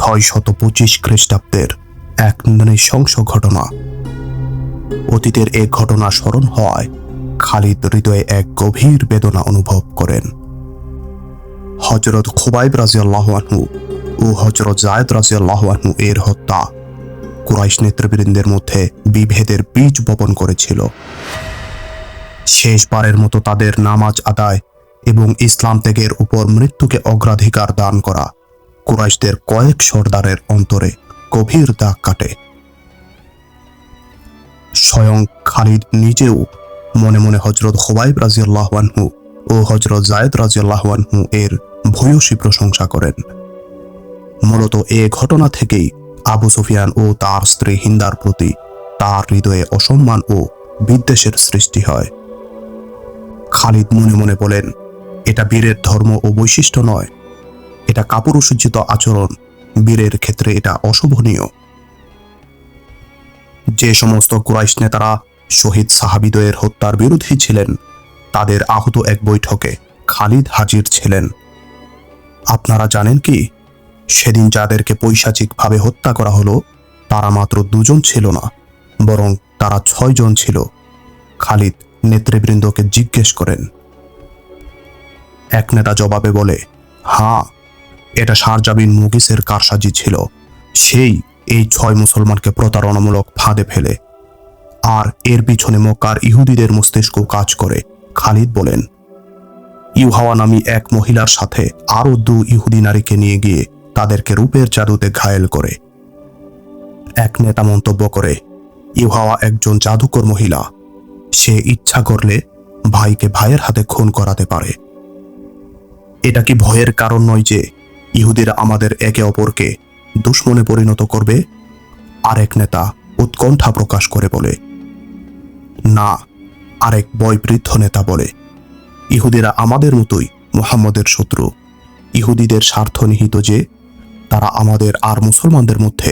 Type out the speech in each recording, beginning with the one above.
625 খ্রিস্টাব্দের এক নৃশংস ঘটনা। অতীতের এক ঘটনা স্মরণ হওয়ায় খালিদ হৃদয়ে এক গভীর বেদনা অনুভব করেন। হযরত খুবাইব রাদিয়াল্লাহু আনহু ও হযরত যায়েদ রাদিয়াল্লাহু আনহু এর হত্যা কুরাইশ নেতৃবৃন্দের মধ্যে বিভেদের বীজ বপন করেছিল। শেষবারের মতো তাদের নামাজ আদায় এবং ইসলাম ত্যাগের উপর মৃত্যুকে অগ্রাধিকার দান করা কুরাইশদের কয়েক সর্দারের অন্তরে গভীর দাগ কাটে। স্বয়ং খালিদ নিজেও মনে মনে হযরত খুবাইব রাদিয়াল্লাহু আনহু ও হযরত যায়েদ রাদিয়াল্লাহু আনহু এর ভূয়সী প্রশংসা করেন। মূলত এ ঘটনা থেকেই আবু সুফিয়ান ও তার স্ত্রী হিন্দার প্রতি তার হৃদয়ে অসম্মান ও বিদ্বেষের সৃষ্টি হয়। খালিদ মনে মনে বলেন, এটা বীরের ধর্ম ও বৈশিষ্ট্য নয়, এটা কাপুরুষোচিত আচরণ, বীরের ক্ষেত্রে এটা অশোভনীয়। যে সমস্ত কুরাইশ নেতারা শহীদ সাহাবীদ্বয়ের হত্যার বিরোধী ছিলেন, তাদের আহত এক বৈঠকে খালিদ হাজির ছিলেন। আপনারা জানেন কি, সেদিন যাদেরকে পৈশাচিকভাবে হত্যা করা হলো তারা মাত্র 2 জন ছিল না, বরং তারা 6 জন ছিল। খালিদ নেতৃবৃন্দকে জিজ্ঞেস করেন। এক নেতা জবাবে বলে, হ্যাঁ, এটা শারজা বিন মুগিসের কারসাজি ছিল। সেই এই 6 মুসলমানকে প্রতারণামূলক ফাঁদে ফেলে, আর এর পিছনে মক্কার ইহুদিদের মস্তিষ্ক কাজ করে। খালিদ বলেন, ইউহাওয়া নামী এক মহিলার সাথে আরো 2 ইহুদি নারীকে নিয়ে গিয়ে তাদেরকে রূপের জাদুতে ঘায়েল করে। এক নেতা মন্তব্য করে, ইউহাওয়া একজন জাদুকর মহিলা, সে ইচ্ছা করলে ভাইকে ভাইয়ের হাতে খুন করাতে পারে। এটা কি ভয়ের কারণ নয় যে ইহুদিরা আমাদের একে অপরকে দুশমনে পরিণত করবে? আরেক নেতা উৎকণ্ঠা প্রকাশ করে বলে, না। আরেক বয়োবৃদ্ধ নেতা বলে, ইহুদিরা আমাদের মতোই মুহাম্মদের শত্রু। ইহুদিদের স্বার্থ নিহিত যে তারা আমাদের আর মুসলমানদের মধ্যে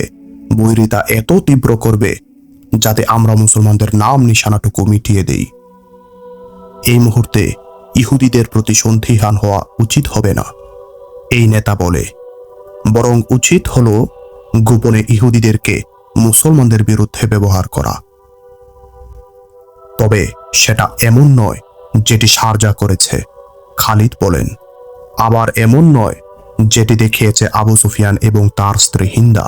বৈরিতা এত তীব্র করবে যাতে আমরা মুসলমানদের নাম নিশানাটুকু মিটিয়ে দেই। এই মুহূর্তে ইহুদিদের প্রতি সন্ধিহান হওয়া উচিত হবে না, এই নেতা বলে, বরং উচিত হলো গোপনে ইহুদিদেরকে মুসলমানদের বিরুদ্ধে ব্যবহার করা। তবে সেটা এমন নয় যেটি শারজা করেছে, খালিদ বলেন, আবার এমন নয় যেটি দেখিয়েছে আবু সুফিয়ান এবং তার স্ত্রী হিন্দা।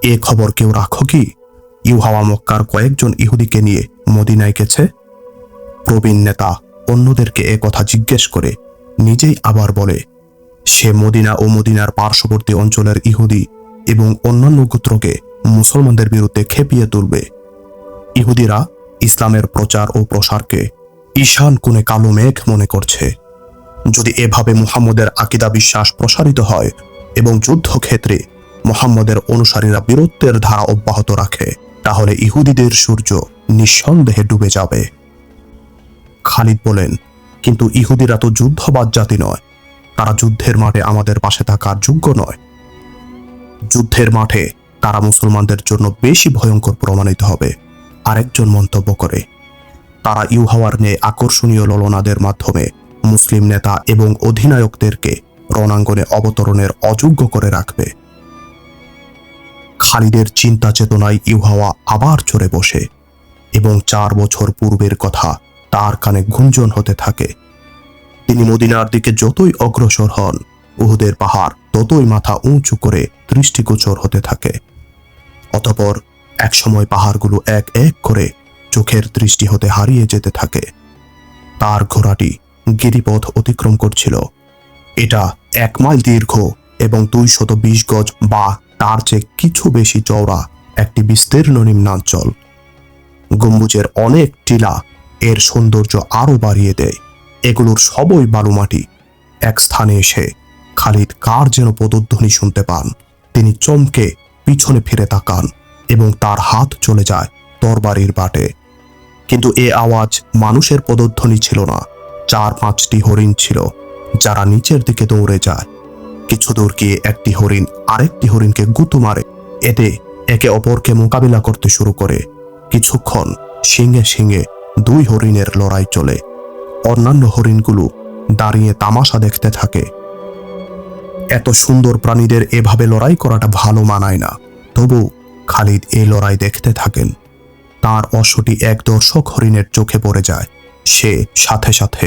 এ খবর কেউ রাখো কি, ইউহাওয়া মক্কার কয়েকজন ইহুদিকে নিয়ে মদিনায় গেছে? প্রবীণ নেতা অন্যদেরকে এ কথা জিজ্ঞেস করে নিজেই আবার বলে, সে মদিনা ও মদিনার পার্শ্ববর্তী অঞ্চলের ইহুদি এবং অন্যান্য গোত্রকে মুসলমানদের বিরুদ্ধে খেপিয়ে তুলবে। ইহুদিরা ইসলামের প্রচার ও প্রসারকে ঈশান কোণে কালো মেঘ মনে করছে। যদি এভাবে মুহাম্মদের আকীদা বিশ্বাস প্রসারিত হয় এবং যুদ্ধক্ষেত্রে মুহাম্মদের অনুসারীরা বীরত্বের ধারা অব্যাহত রাখে, তাহলে ইহুদিদের সূর্য নিঃসন্দেহে ডুবে যাবে। খালিদ বলেন, কিন্তু ইহুদিরা তো যুদ্ধবাজ জাতি নয়, তারা যুদ্ধের মাঠে আমাদের পাশে থাকার যোগ্য নয়। যুদ্ধের মাঠে তারা মুসলমানদের জন্য বেশি ভয়ঙ্কর প্রমাণিত হবে। আরেকজন মন্তব্য করে, তারা ইউহাওয়ার ন্যায় আকর্ষণীয় ললনাদের মাধ্যমে মুসলিম নেতা এবং অধিনায়কদেরকে রণাঙ্গনে অবতরণের অযোগ্য করে রাখবে। খালিদের চিন্তা চেতনায় ইউহাওয়া আবার চড়ে বসে এবং 4 বছর পূর্বের কথা তার কানে গুঞ্জন হতে থাকে। তিনি মদিনার দিকে যতই অগ্রসর হন, উহুদের পাহাড় ততই মাথা উঁচু করে দৃষ্টিগোচর হতে থাকে। অতঃপর একসময় পাহাড়গুলো এক এক করে চোখের দৃষ্টি হতে হারিয়ে যেতে থাকে। তার ঘোড়াটি গিরিপথ অতিক্রম করছিল। এটা 1 মাইল দীর্ঘ এবং 220 গজ বা তার চেয়ে কিছু বেশি চওড়া একটি বিস্তীর্ণ নিম্নাঞ্চল। গম্বুজের অনেক টিলা এর সৌন্দর্য আরো বাড়িয়ে দেয়। এগুলোর সবই বালুমাটি। এক স্থানে এসে খালিদ কার যেন পদধ্বনি শুনতে পান। তিনি চমকে পিছনে ফিরে তাকান এবং তার হাত চলে যায় তরবারির বাটে। কিন্তু এ আওয়াজ মানুষের পদধ্বনি ছিল না। 4-5টি হরিণ ছিল, যারা নিচের দিকে দৌড়ে যায়। কিছু দূর গিয়ে একটি হরিণ আরেকটি হরিণকে গুঁতো মারে। এতে একে অপরকে মোকাবিলা করতে শুরু করে। কিছুক্ষণ শিঙে শিঙে 2 হরিণের লড়াই চলে। অন্যান্য হরিণগুলো দাঁড়িয়ে তামাশা দেখতে থাকে। এত সুন্দর প্রাণীদের এভাবে লড়াই করাটা ভালো মানায় না। তবু খালিদ এই লড়াই দেখতে থাকেন। তার অশ্বটি এক দর্শক হরিণের চোখে পড়ে যায়। সে সাথে সাথে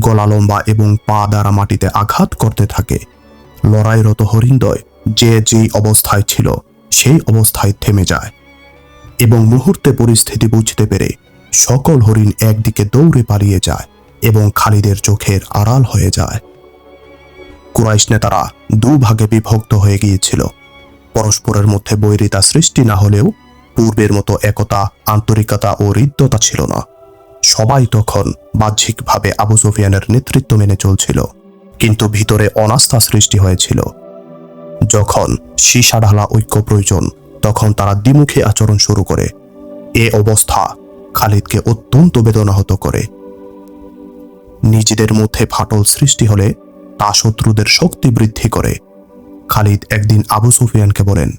গলা লম্বা এবং পা দ্বারা মাটিতে আঘাত করতে থাকে। লড়াইরত হরিণদ্বয় যে যেই অবস্থায় ছিল সেই অবস্থায় থেমে যায় এবং মুহূর্তে পরিস্থিতি বুঝতে পেরে সকল হরিণ একদিকে দৌড়ে পালিয়ে যায় এবং খালিদের চোখের আড়াল হয়ে যায়। কুরাইশ নেতারা দুভাগে বিভক্ত হয়ে গিয়েছিল। পরস্পরের মধ্যে বৈরিতা সৃষ্টি না হলেও পূর্বের মতো একতা, আন্তরিকতা ও হৃদ্যতা ছিল না। সবাই তখন বাহ্যিকভাবে আবু সুফিয়ানের নেতৃত্ব মেনে চলছিল, কিন্তু ভিতরে অনাস্থা সৃষ্টি হয়েছিল। যখন সীসা ঢালা ঐক্য প্রয়োজন, তখন তারা দ্বিমুখী আচরণ শুরু করে। এ অবস্থা খালিদকে অত্যন্ত বেদনাহত করে। নিজেদের মধ্যে ফাটল সৃষ্টি হলে তা শত্রুদের শক্তি বৃদ্ধি করে। খালিদ একদিন আবু সুফিয়ানকে বলেন,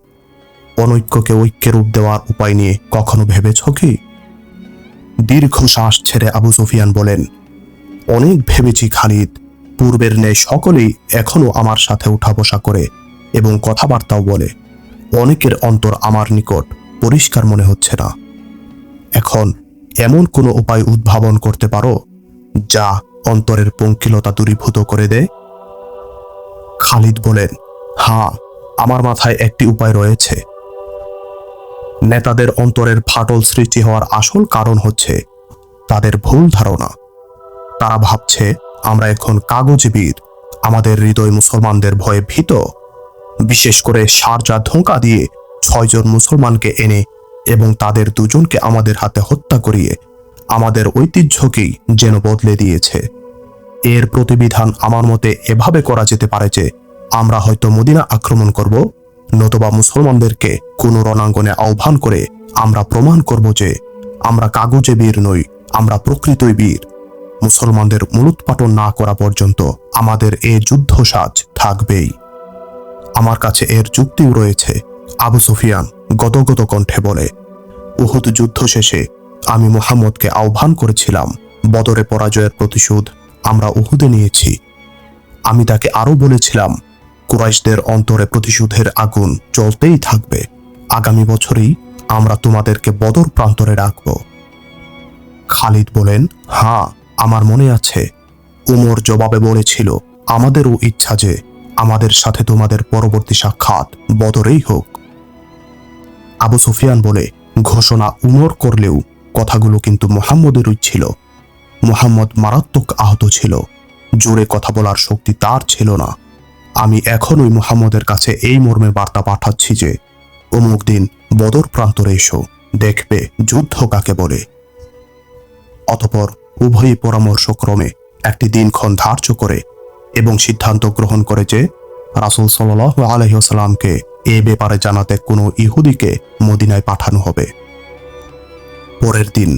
অনৈক্যকে ঐক্যে রূপ দেওয়ার উপায় নিয়ে কখনো ভেবেছ কি? দীর্ঘ শ্বাস ছেড়ে আবু সুফিয়ান বলেন, অনেক ভেবেছি খালিদ। পূর্বের ন্যায় সকলেই এখনো আমার সাথে উঠা বসা করে এবং কথাবার্তাও বলে। অনেকের অন্তর আমার নিকট পরিষ্কার মনে হচ্ছে না। এখন এমন কোনো উপায় উদ্ভাবন করতে পারো যা অন্তরের পঙ্কিলতা দূরীভূত করে দেয়? খালিদ বলেন, হ্যাঁ, আমার মাথায় একটি উপায় রয়েছে। নেতাদের অন্তরের ফাটল সৃষ্টি হওয়ার আসল কারণ হচ্ছে তাদের ভুল ধারণা। তারা ভাবছে আমরা এখন কাগজে বীর। আমাদের হৃদয় মুসলমানদের ভয়ে ভীত। বিশেষ করে শারজা ধোঁকা দিয়ে 6 জন মুসলমানকে এনে এবং তাদের 2 জনকে আমাদের হাতে হত্যা করিয়ে আমাদের ঐতিহ্যকেই যেন বদলে দিয়েছে। এর প্রতিবিধান আমার মতে এভাবে করা যেতে পারে যে আমরা হয়তো মদিনা আক্রমণ করব, নতুবা মুসলমানদেরকে কোনো রণাঙ্গনে আহ্বান করে আমরা প্রমাণ করব যে আমরা কাগজে বীর নই, আমরা প্রকৃতই বীর। মুসলমানদের মূলোৎপাটন না করা পর্যন্ত আমাদের এ যুদ্ধ সাজ থাকবেই। আমার কাছে এর যুক্তিও রয়েছে, আবু সুফিয়ান গদগদ কণ্ঠে বলে। উহুদ যুদ্ধ শেষে আমি মুহাম্মদকে আহ্বান করেছিলাম, বদরে পরাজয়ের প্রতিশোধ আমরা উহুদে নিয়েছি। আমি তাকে আরো বলেছিলাম, কুরাইশদের অন্তরে প্রতিশোধের আগুন জ্বলতেই থাকবে। আগামী বছরই আমরা তোমাদেরকে বদর প্রান্তরে রাখব। খালিদ বলেন, হ্যাঁ, আমার মনে আছে। উমর জবাবে বলেছিল, আমাদেরও ইচ্ছা যে আমাদের সাথে তোমাদের পরবর্তী সাক্ষাৎ বদরেই হোক। আবু সুফিয়ান বলে, ঘোষণা উমর করলেও কথাগুলো কিন্তু মুহাম্মদেরই ছিল। মুহাম্মদ মারাত্মক আহত ছিল, জোরে কথা বলার শক্তি তার ছিল না। আমি এখনই মুহাম্মদের কাছে এই মর্মে বার্তা পাঠাচ্ছি যে অমুক দিন বদর প্রান্তরে এসো, দেখবে যুদ্ধ কাকে বলে। অতঃপর উভয়ই পরামর্শক্রমে একটি দিনক্ষণ ধার্য করে এবং সিদ্ধান্ত গ্রহণ করে যে রাসূল সাল্লাল্লাহু আলাইহি ওয়াসাল্লামকে এ ব্যাপারে জানাতে কোনো ইহুদিকে মদিনায় পাঠানো হবে। পরের দিন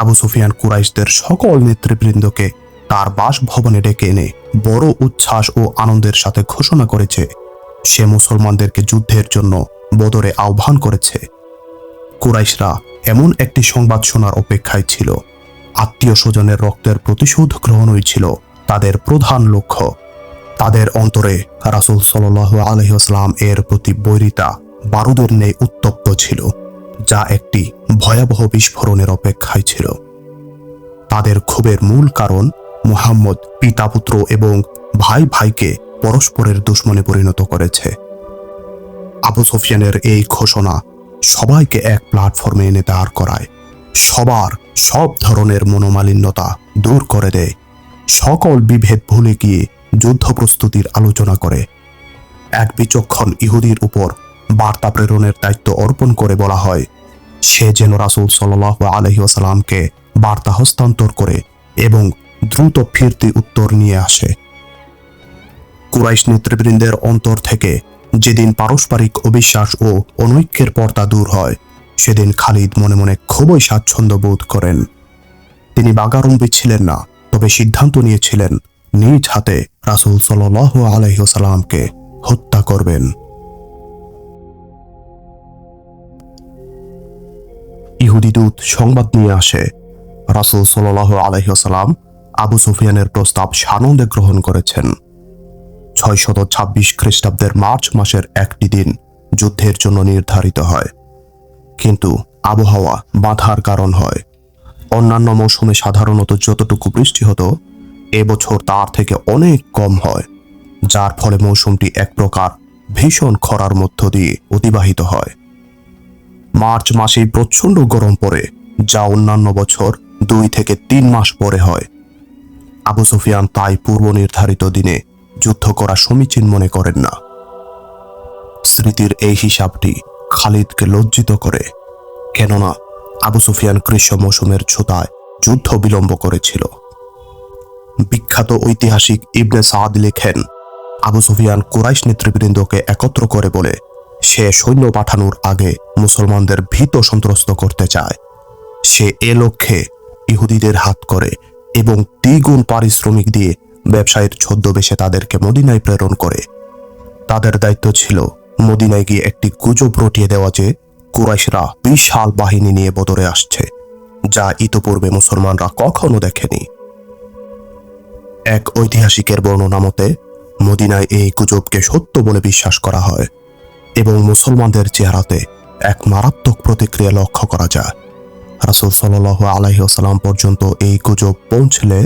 আবু সুফিয়ান কুরাইশদের সকল নেতৃবৃন্দকে তার বাসভবনে ডেকে এনে বড় উচ্ছ্বাস ও আনন্দের সাথে ঘোষণা করেছে সে মুসলমানদেরকে যুদ্ধের জন্য বদরে আহ্বান করেছে। কুরাইশরা এমন একটি সংবাদ শোনার অপেক্ষায় ছিল। আত্মীয় স্বজনের রক্তের প্রতিশোধ গ্রহণই ছিল তাদের প্রধান লক্ষ্য। তাদের অন্তরে রাসূল সাল্লাল্লাহু আলাইহি ওয়াসাল্লাম এর প্রতি বৈরিতা বারুদের ন্যায় উত্তপ্ত ছিল, যা একটি ভয়াবহ বিস্ফোরণের অপেক্ষায় ছিল। তাদের ক্ষোভের মূল কারণ মুহাম্মদ পিতা পুত্র এবং ভাই ভাইকে পরস্পরের দুশমনে পরিণত করেছে। আবু সুফিয়ানের এই ঘোষণা সবাইকে এক প্ল্যাটফর্মে এনে দাঁড় করায়, সবার সব ধরনের মনোমালিন্যতা দূর করে দেয়, সকল বিভেদ ভুলে গিয়ে যুদ্ধ প্রস্তুতির আলোচনা করে। এক বিচক্ষণ ইহুদির উপর বার্তা প্রেরণের দায়িত্ব অর্পণ করে বলা হয় সে যেন রাসূল সাল্লাল্লাহু আলাইহি ওয়াসাল্লামকে বার্তা হস্তান্তর করে এবং দ্রুত ফিরতি উত্তর নিয়ে আসে। কুরাইশ নেতৃবৃন্দের অন্তর থেকে যেদিন পারস্পরিক অবিশ্বাস ও অনৈক্যের পর্দা দূর হয়, সেদিন খালিদ মনে মনে খুবই স্বাচ্ছন্দ্য বোধ করেন। তিনি বাগাড়ম্বী ছিলেন না, তবে সিদ্ধান্ত নিয়েছিলেন নিজ হাতে রাসূল সাল্লাল্লাহু আলাইহি ওয়াসাল্লামকে হত্যা করবেন। ইহুদি দূত সংবাদ নিয়ে আসে রাসূল সাল্লাল্লাহু আলাইহি ওয়াসাল্লাম আবু সুফিয়ানের প্রস্তাব সানন্দে গ্রহণ করেছেন। 626 খ্রিস্টাব্দের মার্চ মাসের একটি দিন যুদ্ধের জন্য নির্ধারিত হয়, কিন্তু আবহাওয়া বাধার কারণ হয়। অন্যান্য মৌসুমে সাধারণত যতটুকু বৃষ্টি হতো, এবছর তার থেকে অনেক কম হয়, যার ফলে মৌসুমটি এক প্রকার ভীষণ খরার মধ্য দিয়ে অতিবাহিত হয়। মার্চ মাসেই প্রচণ্ড গরম পড়ে, যা অন্যান্য বছর 2 থেকে 3 মাস পরে হয়। আবু সুফিয়ান তাই পূর্ব নির্ধারিত দিনে যুদ্ধ করা সমীচীন মনে করেন না। স্মৃতির এই হিসাবটি খালিদকে লজ্জিত করে, কেননা আবু সুফিয়ান গ্রীষ্ম মৌসুমের ছোতায় যুদ্ধ বিলম্ব করেছিল। বিখ্যাত ঐতিহাসিক ইবনে সাদ লেখেন, আবু সুফিয়ান কুরাইশ নেতৃবৃন্দকে একত্র করে বলে সে সৈন্য পাঠানোর আগে মুসলমানদের ভীত সন্ত্রস্ত করতে চায়। সে এ লক্ষ্যে ইহুদিদের হাত করে এবং দ্বিগুণ পারিশ্রমিক দিয়ে ব্যবসায়ীর ছদ্মবেশে তাদেরকে মদিনায় প্রেরণ করে। তাদের দায়িত্ব ছিল মদিনায় গিয়ে একটি গুজব রটিয়ে দেওয়া যে কুরাইশরা বিশাল বাহিনী নিয়ে বদরে আসছে, যা ইতোপূর্বে মুসলমানরা কখনো দেখেনি। এক ঐতিহাসিকের বর্ণনা মতে মদিনায় এই গুজবকে সত্য বলে বিশ্বাস করা হয় এবং মুসলমানদের চেহারাতে এক মারাত্মক প্রতিক্রিয়া লক্ষ্য করা যায়। রাসূল সাল্লাল্লাহু আলাইহি ওয়াসাল্লাম পর্যন্ত এই গুজব পৌঁছলে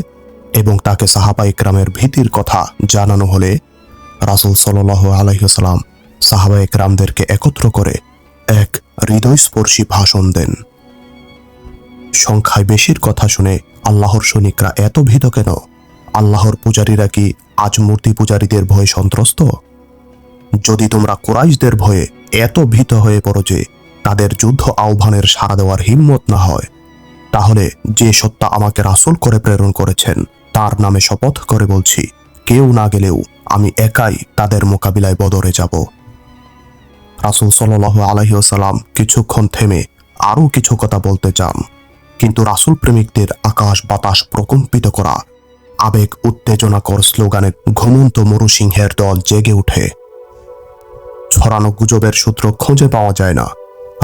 এবং তাকে সাহাবা ইকরামের ভীতির কথা জানানো হলে রাসূল সাল্লাল্লাহু আলাইহি ওয়াসাল্লাম সাহাবা ইকরামদেরকে একত্র করে এক হৃদয়স্পর্শী ভাষণ দেন। সংখ্যায় বেশির কথা শুনে আল্লাহর সৈনিকরা এত ভীত কেন? আল্লাহর পূজারীরা কি আজ মূর্তি পূজারীদের ভয়ে সন্ত্রস্ত? যদি তোমরা কুরাইশদের ভয়ে এত ভীত হয়ে পড়ো যে তাদের যুদ্ধ আহ্বানের সাড়া দেওয়ার হিম্মত না হয়, তাহলে যে সত্তা আমাকে রাসূল করে প্রেরণ করেছেন তার নামে শপথ করে বলছি, কেউ না গেলেও আমি একাই তাদের মোকাবিলায় বদরে যাব। রাসূল সাল্লাল্লাহু আলাইহি ওয়াসাল্লাম কিছুক্ষণ থেমে আরও কিছু কথা বলতে চান, কিন্তু রাসূল প্রেমিকদের আকাশ বাতাস প্রকম্পিত করা আবেগ উত্তেজনাকর স্লোগানে ঘুমন্ত মরুসিংহের দল জেগে ওঠে। ছড়ানো গুজবের সূত্র খুঁজে পাওয়া যায় না।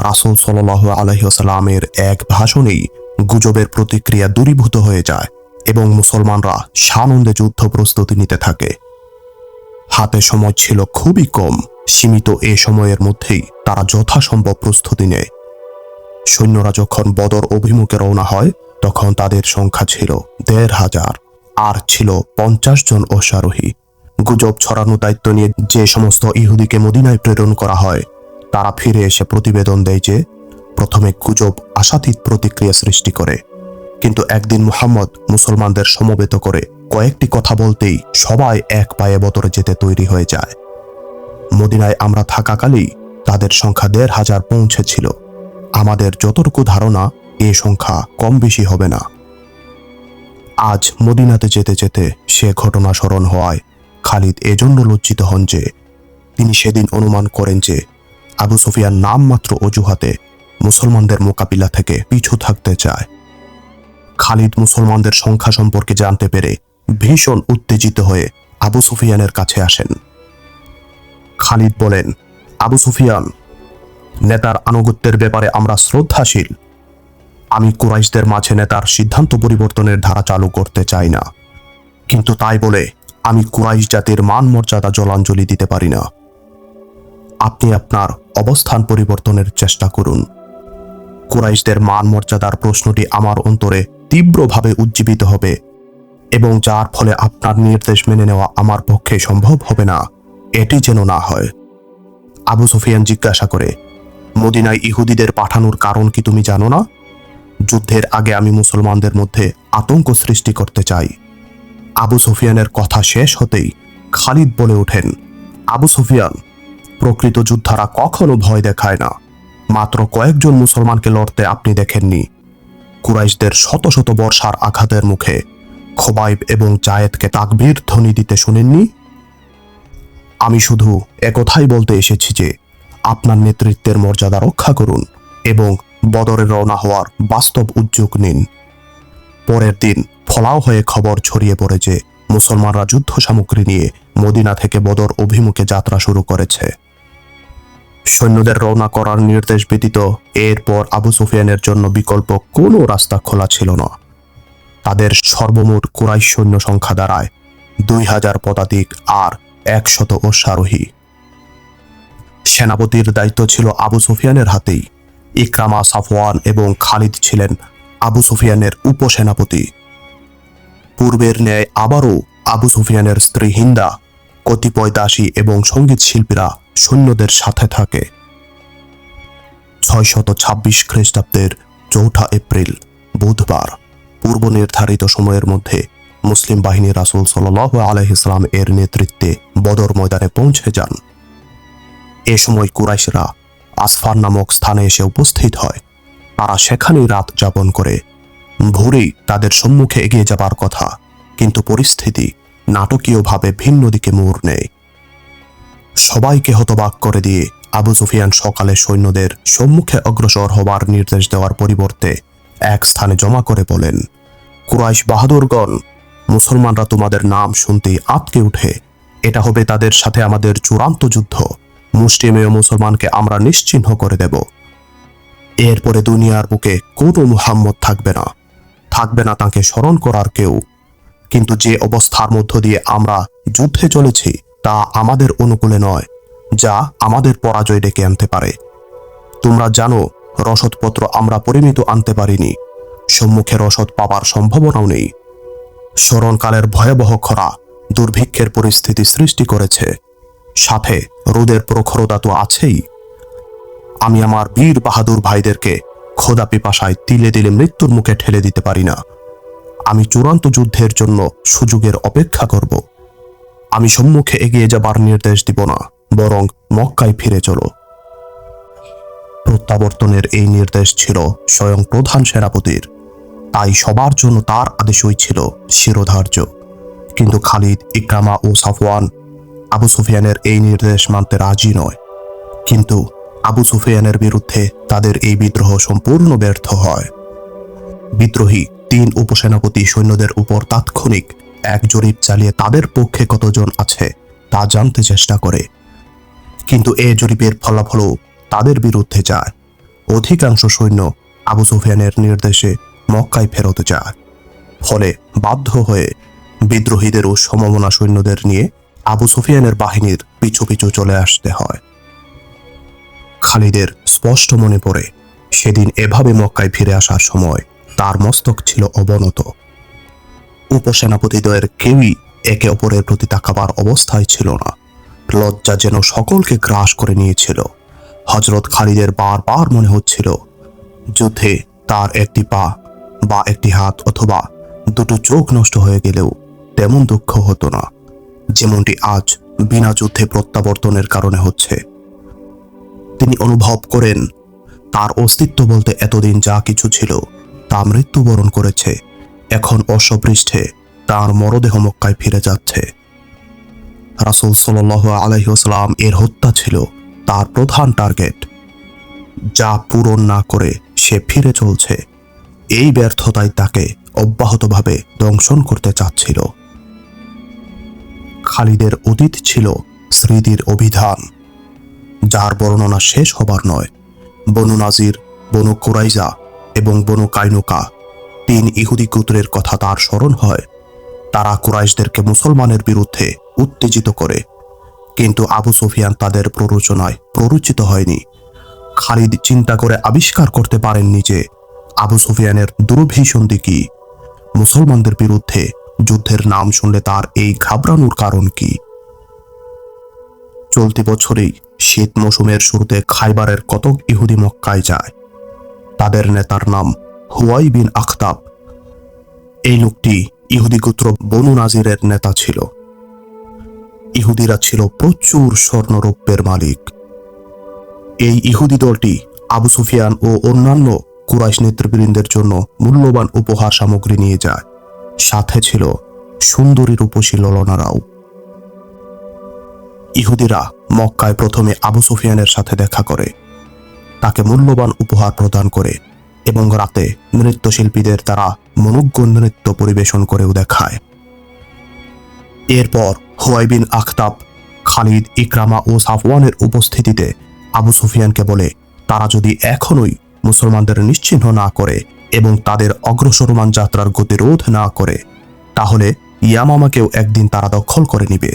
রাসূল সাল্লাল্লাহু আলাইহি ওয়াসাল্লামের এক ভাষণেই গুজবের প্রতিক্রিয়া দূরীভূত হয়ে যায় এবং মুসলমানরা সানন্দে যুদ্ধ প্রস্তুতি নিতে থাকে। হাতে সময় ছিল খুবই কম। সীমিত এ সময়ের মধ্যেই তারা যথাসম্ভব প্রস্তুতি নেয়। সৈন্যরা যখন বদর অভিমুখে রওনা হয় তখন তাদের সংখ্যা ছিল ১৫০০ আর ছিল 50 জন অশ্বারোহী। গুজব ছড়ানোর দায়িত্ব নিয়ে যে সমস্ত ইহুদিকে মদিনায় প্রেরণ করা হয় তারা ফিরে এসে প্রতিবেদন দেয় যে প্রথমে গুজব আশাতীত প্রতিক্রিয়া সৃষ্টি করে, কিন্তু একদিন মুহাম্মদ মুসলমানদের সমবেত করে কয়েকটি কথা বলতেই সবাই এক পায়ে বদরে যেতে তৈরি হয়ে যায়। মদিনায় আমরা থাকাকালেই তাদের সংখ্যা ১৫০০ পৌঁছেছিল। আমাদের যতটুকু ধারণা এ সংখ্যা কম বেশি হবে না। আজ মদিনাতে যেতে যেতে সে ঘটনা স্মরণ হওয়ায় খালিদ এজন্য লজ্জিত হন যে তিনি সেদিন অনুমান করেন যে আবু সুফিয়ান নামমাত্র অজুহাতে মুসলমানদের মোকাবিলা থেকে পিছু থাকতে চায়। খালিদ মুসলমানদের সংখ্যা সম্পর্কে জানতে পেরে ভীষণ উত্তেজিত হয়ে আবু সুফিয়ানের কাছে আসেন। খালিদ বলেন, আবু সুফিয়ান, নেতার আনুগত্যের ব্যাপারে আমরা শ্রদ্ধাশীল। আমি কুরাইশদের মাঝে নেতার সিদ্ধান্ত পরিবর্তনের ধারা চালু করতে চাই না, কিন্তু তাই বলে আমি কুরাইশ জাতির মান মর্যাদা জলাঞ্জলি দিতে পারি না। আপনি আপনার অবস্থান পরিবর্তনের চেষ্টা করুন। কুরাইশদের মান মর্যাদার প্রশ্নটি আমার অন্তরে তীব্রভাবে উজ্জীবিত হবে এবং যার ফলে আপনার নির্দেশ মেনে নেওয়া আমার পক্ষে সম্ভব হবে না, এটি যেন না হয়। আবু সুফিয়ান জিজ্ঞাসা করে, মদিনায় ইহুদিদের পাঠানোর কারণ কি তুমি জানো না? যুদ্ধের আগে আমি মুসলমানদের মধ্যে আতঙ্ক সৃষ্টি করতে চাই। আবু সুফিয়ানের কথা শেষ হতেই খালিদ বলে ওঠেন, আবু সুফিয়ান, প্রকৃত যোদ্ধারা কখনো ভয় দেখায় না। মাত্র কয়েকজন মুসলমানকে লড়তে আপনি দেখেননি। কুরাইশদের শত শত বর্ষার আঘাতের মুখে খোবাইব এবং জায়েদকে তাকবীর ধ্বনি দিতে শুনেননি? আমি শুধু একথাই বলতে এসেছি যে আপনার নেতৃত্বের মর্যাদা রক্ষা করুন এবং বদরে রওনা হওয়ার বাস্তব উদ্যোগ নিন। পরের দিন ফলাও হয়ে খবর ছড়িয়ে পড়ে যে মুসলমানরা যুদ্ধ সামগ্রী নিয়ে মদিনা থেকে বদর অভিমুখে যাত্রা শুরু করেছে। সৈন্যদের রওনা করার নির্দেশ ব্যতীত এরপর আবু সুফিয়ানের জন্য বিকল্প কোনো রাস্তা খোলা ছিল না। তাদের সর্বমোট কুরাইশ সৈন্য সংখ্যা দাঁড়ায় ২০০০ পদাতিক আর 100 অশ্বারোহী। সেনাপতির দায়িত্ব ছিল আবু সুফিয়ানের হাতেই। ইকরামা, সাফওয়ান এবং খালিদ ছিলেন আবু সুফিয়ানের উপসেনাপতি। পূর্বের ন্যায় আবারও আবু সুফিয়ানের স্ত্রী হিন্দা, কতিপয় দাসী এবং সঙ্গীত শিল্পীরা সৈন্যদের সাথে থাকে। 626 খ্রিস্টাব্দের 4 এপ্রিল বুধবার পূর্ব নির্ধারিত সময়ের মধ্যে মুসলিম বাহিনী রাসূল সাল্লাল্লাহু আলাইহি সাল্লাম এর নেতৃত্বে বদর ময়দানে পৌঁছে যান। এ সময় কুরাইশরা আসফান নামক স্থানে এসে উপস্থিত হয়। তারা সেখানেই রাত যাপন করে। ভোরেই তাদের সম্মুখে এগিয়ে যাবার কথা, কিন্তু পরিস্থিতি নাটকীয়ভাবে ভিন্ন দিকে মোড় নেয়। সবাইকে হতবাক করে দিয়ে আবু সুফিয়ান সকালে সৈন্যদের সম্মুখে অগ্রসর হবার নির্দেশ দেওয়ার পরিবর্তে এক স্থানে জমা করে বলেন, কুরাইশ বাহাদুরগণ, মুসলমানরা তোমাদের নাম শুনতেই আঁতকে উঠে। এটা হবে তাদের সাথে আমাদের চূড়ান্ত যুদ্ধ। মুসলিমেয় মুসলমানকে আমরা নিশ্চিহ্ন করে দেব। এরপরে দুনিয়ার বুকে কোনো মুহাম্মদ থাকবে না, থাকবে না তাকে স্মরণ করার কেউ। কিন্তু যে অবস্থার মধ্য দিয়ে আমরা যুদ্ধে চলেছি তা আমাদের অনুকূলে নয়, যা আমাদের পরাজয় ডেকে আনতে পারে। তোমরা জানো, রসদপত্র আমরা পরিমিত আনতে পারিনি। সম্মুখে রসদ পাবার সম্ভাবনাও নেই। স্মরণকালের ভয়াবহ খরা দুর্ভিক্ষের পরিস্থিতি সৃষ্টি করেছে। সাথে রোদের প্রখরতা তো আছেই। আমি আমার বীর বাহাদুর ভাইদেরকে ক্ষুধা পিপাসায় তিলে তিলে মৃত্যুর মুখে ঠেলে দিতে পারি না। আমি চূড়ান্ত যুদ্ধের জন্য সুযোগের অপেক্ষা করব। আমি সম্মুখে এগিয়ে যাবার নির্দেশ দিব না, বরং মক্কায় ফিরে চলো। প্রত্যাবর্তনের এই নির্দেশ ছিল স্বয়ং প্রধান সেনাপতির, তাই সবার জন্য তার আদেশই ছিল শিরোধার্য। কিন্তু খালিদ, ইকরামা ও সাফওয়ান আবু সুফিয়ানের এই নির্দেশ মানতে রাজি নয়। কিন্তু আবু সুফিয়ানের বিরুদ্ধে তাদের এই বিদ্রোহ সম্পূর্ণ ব্যর্থ হয়। বিদ্রোহী 3 উপসেনাপতি সৈন্যদের উপর তাৎক্ষণিক এক জরিপ চালিয়ে তাদের পক্ষে কতজন আছে তা জানতে চেষ্টা করে। কিন্তু এ জরিপের ফলাফলও তাদের বিরুদ্ধে যায়। অধিকাংশ সৈন্য আবু সুফিয়ানের নির্দেশে মক্কায় ফেরত যায়। ফলে বাধ্য হয়ে বিদ্রোহীদেরও সমমনা সৈন্যদের নিয়ে আবু সুফিয়ানের বাহিনীর পিছু পিছু চলে আসতে হয়। খালিদের স্পষ্ট মনে পড়ে, সেদিন এভাবে মক্কায় ফিরে আসার সময় তার মস্তক ছিল অবনত। উপসেনাপতিদ্বয়ের কেউই একে অপরের প্রতি তাকাবার অবস্থায় ছিল না। লজ্জা যেন সকলকে গ্রাস করে নিয়েছিল। হযরত খালিদের বারবার মনে হচ্ছিল, যুদ্ধে তার একটি পা বা একটি হাত অথবা দুটো চোখ নষ্ট হয়ে গেলেও তেমন দুঃখ হতো না, যেমনটি আজ বিনা যুদ্ধে প্রত্যাবর্তনের কারণে হচ্ছে। তিনি অনুভব করেন, তার অস্তিত্ব বলতে এতদিন যা কিছু ছিল তা মৃত্যুবরণ করেছে। এখন অশ্বপৃষ্ঠে তার মরদেহ মক্কায় ফিরে যাচ্ছে। রাসূল সাল্লাল্লাহু আলাইহি ওয়াসাল্লাম এর হত্যা ছিল তার প্রধান টার্গেট, যা পূরণ না করে সে ফিরে চলছে। এই ব্যর্থতাই তাকে অব্যাহতভাবে দংশন করতে চাচ্ছিল। খালিদের অতীত ছিল স্মৃতির অভিধান, যার বর্ণনা শেষ হবার নয়। বনু নাজির, বনু কুরাইজা এবং বনু কাইনুকা 3 ইহুদি গোত্রের কথা তার স্মরণ হয়। তারা কুরাইশদেরকে মুসলমানের বিরুদ্ধে উত্তেজিত করে, কিন্তু আবু সুফিয়ান তাদের প্ররোচনায় প্ররোচিত হয়নি। খালিদ চিন্তা করে আবিষ্কার করতে পারেননি যে আবু সুফিয়ানের দুর্ভিসন্ধি কি, মুসলমানদের বিরুদ্ধে যুদ্ধের নাম শুনলে তার এই ঘাবড়ানোর কারণ কি। চলতি বছরেই শীত মৌসুমের শুরুতে খাইবারের কতক ইহুদি মক্কায় যায়। তাদের নেতার নাম হুয়াই বিন আখতাব। এই লোকটি ইহুদি গোত্র বনু নাজিরের নেতা ছিল। ইহুদিরা ছিল প্রচুর স্বর্ণরৌপ্যের মালিক। এই ইহুদি দলটি আবু সুফিয়ান ও অন্যান্য কুরাইশ নেতৃবৃন্দের জন্য মূল্যবান উপহার সামগ্রী নিয়ে যায়। সাথে ছিল সুন্দরী রূপসী ললনারাও। ইহুদিরা মক্কায় প্রথমে আবু সুফিয়ানের সাথে দেখা করে, তাকে মূল্যবান উপহার প্রদান করে এবং রাতে নৃত্যশিল্পীদের দ্বারা মনোজ্ঞ নৃত্য পরিবেশন করেও দেখায়। এরপর হুয়াই বিন আখতাব খালিদ, ইকরামা ও সাফওয়ানের উপস্থিতিতে আবু সুফিয়ানকে বলে, তারা যদি এখনোই মুসলমানদের নিশ্চিহ্ন না করে এবং তাদের অগ্রসরমান যাত্রার গতিরোধ না করে, তাহলে ইয়ামামাকেও একদিন তারা দখল করে নিবে।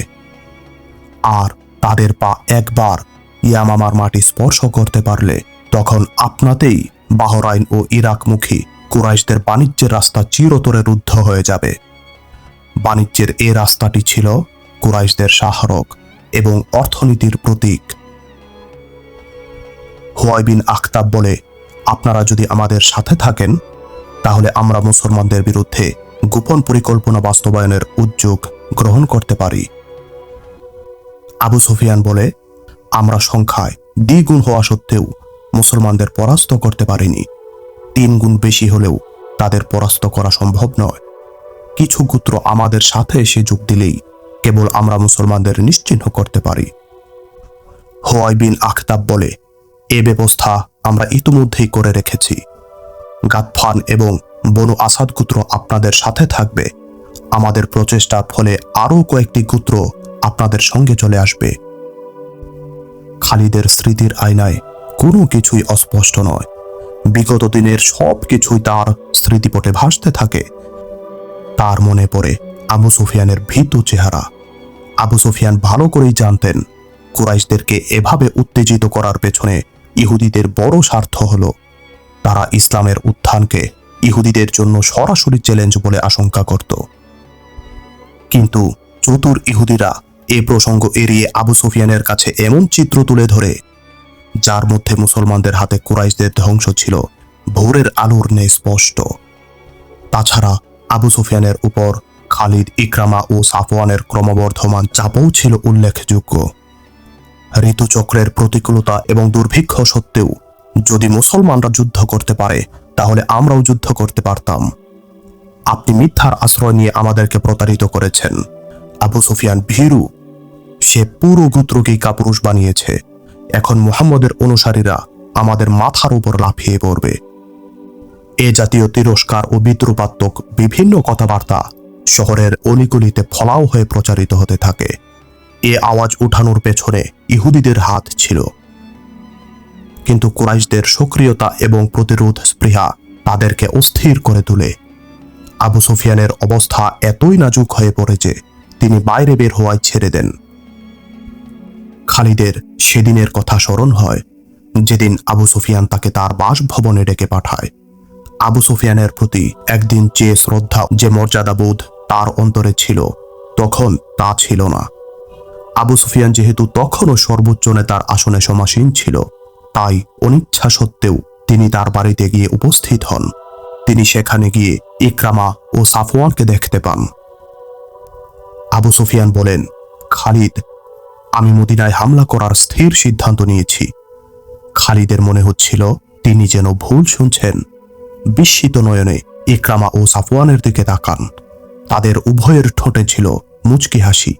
আর তাদের পা একবার ইয়ামামার মাটি স্পর্শ করতে পারলে তখন আপনাতেই বাহরাইন ও ইরাকমুখী কুরাইশদের বাণিজ্যের রাস্তা চিরতরে রুদ্ধ হয়ে যাবে। বাণিজ্যের এ রাস্তাটি ছিল কুরাইশদের শাহরগ এবং অর্থনীতির প্রতীক। হুয়াই বিন আখতাব বলে, আপনারা যদি আমাদের সাথে থাকেন তাহলে আমরা মুসলমানদের বিরুদ্ধে গোপন পরিকল্পনা বাস্তবায়নের উদ্যোগ গ্রহণ করতে পারি। আবু সুফিয়ান বলে, আমরা সংখ্যায় দ্বিগুণ হওয়া সত্ত্বেও মুসলমানদের পরাস্ত করতে পারিনি। 3 গুণ বেশি হলেও তাদের পরাস্ত করা সম্ভব নয়। কিছু গোত্র আমাদের সাথে এসে যোগ দিলেই কেবল আমরা মুসলমানদের নিশ্চিহ্ন করতে পারি। হুয়াই বিন আখতাব বলে, এ ব্যবস্থা আমরা ইতিমধ্যেই করে রেখেছি। গাতফান এবং বনু আসাদ গোত্র আপনাদের সাথে থাকবে। আমাদের প্রচেষ্টার ফলে আরও কয়েকটি গোত্র আপনাদের সঙ্গে চলে আসবে। খালিদের স্মৃতির আয়নায় কোনো কিছুই অস্পষ্ট নয়। বিগত দিনের সব কিছুই তার স্মৃতিপটে ভাসতে থাকে। তার মনে পড়ে আবু সুফিয়ানের ভীতু চেহারা। আবু সুফিয়ান ভালো করেই জানতেন কুরাইশদেরকে এভাবে উত্তেজিত করার পেছনে ইহুদিদের বড় স্বার্থ হল তারা ইসলামের উত্থানকে ইহুদিদের জন্য সরাসরি চ্যালেঞ্জ বলে আশঙ্কা করত। কিন্তু চতুর ইহুদিরা এ প্রসঙ্গ এড়িয়ে আবু সুফিয়ানের কাছে এমন চিত্র তুলে ধরে যার মধ্যে মুসলমানদের হাতে কুরাইশদের ধ্বংস ছিল ভোরের আলোর ন্যায় স্পষ্ট। তাছাড়া আবু সুফিয়ানের উপর খালিদ, ইকরামা ও সাফওয়ানের ক্রমবর্ধমান চাপও ছিল উল্লেখযোগ্য। ঋতুচক্রের প্রতিকূলতা এবং দুর্ভিক্ষ সত্ত্বেও যদি মুসলমানরা যুদ্ধ করতে পারে তাহলে আমরাও যুদ্ধ করতে পারতাম। আপনি মিথ্যার আশ্রয় নিয়ে আমাদেরকে প্রতারিত করেছেন। আবু সুফিয়ান ভীরু, সে পুরো গোত্রকেই কাপুরুষ বানিয়েছে। এখন মুহাম্মদের অনুসারীরা আমাদের মাথার উপর লাফিয়ে পড়বে। এ জাতীয় তিরস্কার ও বিদ্রুপাত্মক বিভিন্ন কথাবার্তা শহরের অলিগলিতে ফলাও হয়ে প্রচারিত হতে থাকে। এ আওয়াজ উঠানোর পেছনে ইহুদিদের হাত ছিল, কিন্তু কুরাইশদের সক্রিয়তা এবং প্রতিরোধ স্পৃহা তাদেরকে অস্থির করে তোলে। আবু সুফিয়ানের অবস্থা এতই নাজুক হয়ে পড়ে যে তিনি বাইরে বের হওয়ায় ছেড়ে দেন। খালিদের সেদিনের কথা স্মরণ হয় যেদিন আবু সুফিয়ান তাকে তার বাসভবনে ডেকে পাঠায়। আবু সুফিয়ানের প্রতি একদিন যে শ্রদ্ধা, যে মর্যাদাবোধ তার অন্তরে ছিল, তখন তা ছিল না। আবু সুফিয়ান যেহেতু তখনও সর্বোচ্চ নেতার আসনে সমাসীন ছিল, তাই অনিচ্ছা সত্ত্বেও তিনি তার বাড়িতে গিয়ে উপস্থিত হন। তিনি সেখানে গিয়ে ইকরামা ও সাফওয়ানকে দেখতে পান। আবু সুফিয়ান বলেন, খালিদ, আমি মদিনায় হামলা করার স্থির সিদ্ধান্ত নিয়েছি। খালিদের মনে হচ্ছিল তিনি যেন ভুল শুনছেন। বিস্মিত নয়নে ইকরামা ও সাফওয়ানের দিকে তাকান। তাদের উভয়ের ঠোঁটে ছিল মুচকি হাসি।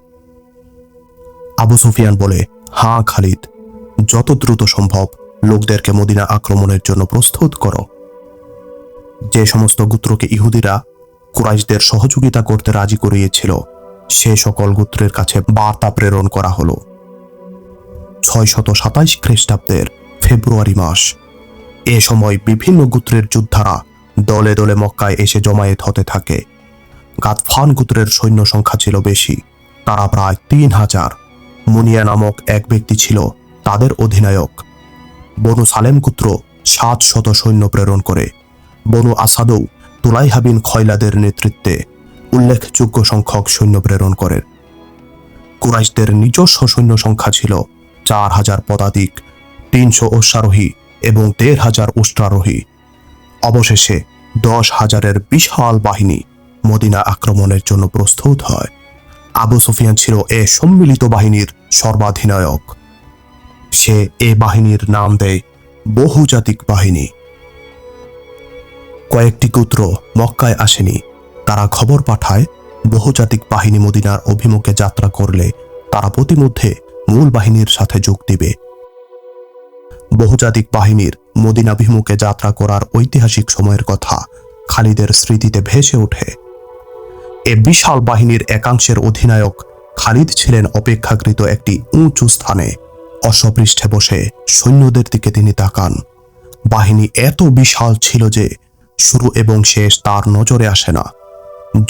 আবু সুফিয়ান বলে, হ্যাঁ খালিদ, যত দ্রুত সম্ভব লোকদেরকে মদিনা আক্রমণের জন্য প্রস্তুত করো। যে সমস্ত গোত্রকে ইহুদিরা কুরাইশদের সহযোগিতা করতে রাজি করিয়েছিল সে সকল গোত্রের কাছে বার্তা প্রেরণ করা হলো। 627 খ্রিস্টাব্দের ফেব্রুয়ারি মাস। এ সময় বিভিন্ন গোত্রের যোদ্ধারা দলে দলে মক্কায় এসে জমায়েত হতে থাকে। গাতফান গোত্রের সৈন্য সংখ্যা ছিল বেশি, তারা প্রায় 3000। মুনিয়া নামক এক ব্যক্তি ছিল তাদের অধিনায়ক। বনু সালেম গোত্র 700 সৈন্য প্রেরণ করে। বনু আসাদও তুলাইহা বিন খয়লাদের নেতৃত্বে উল্লেখযোগ্য সংখ্যক সৈন্য প্রেরণ করে। কুরাইশদের নিজস্ব সৈন্য সংখ্যা ছিল 4000 পদাতিক, 300 অশ্বারোহী এবং 1500 উষ্ট্রারোহী। অবশেষে 10,000-এর বিশাল বাহিনী মদিনা আক্রমণের জন্য প্রস্তুত হয়। আবু সুফিয়ান ছিল এ সম্মিলিত বাহিনীর সর্বাধিনায়ক। সে এ বাহিনীর নাম দেয় বহুজাতিক বাহিনী। কয়েকটি গোত্র মক্কায় আসেনি। তারা খবর পাঠায় বহুজাতিক বাহিনী মদিনার অভিমুখে যাত্রা করলে তারা প্রতিমধ্যে মূল বাহিনীর সাথে যোগ দিবে। বহুজাতিক বাহিনীর মদিনাভিমুখে যাত্রা করার ঐতিহাসিক সময়ের কথা খালিদের স্মৃতিতে ভেসে ওঠে। এ বিশাল বাহিনীর একাংশের অধিনায়ক খালিদ ছিলেন অপেক্ষাকৃত একটি উঁচু স্থানে। অশ্বপৃষ্ঠে বসে সৈন্যদের দিকে তিনি তাকান। বাহিনী এত বিশাল ছিল যে শুরু এবং শেষ তার নজরে আসে না।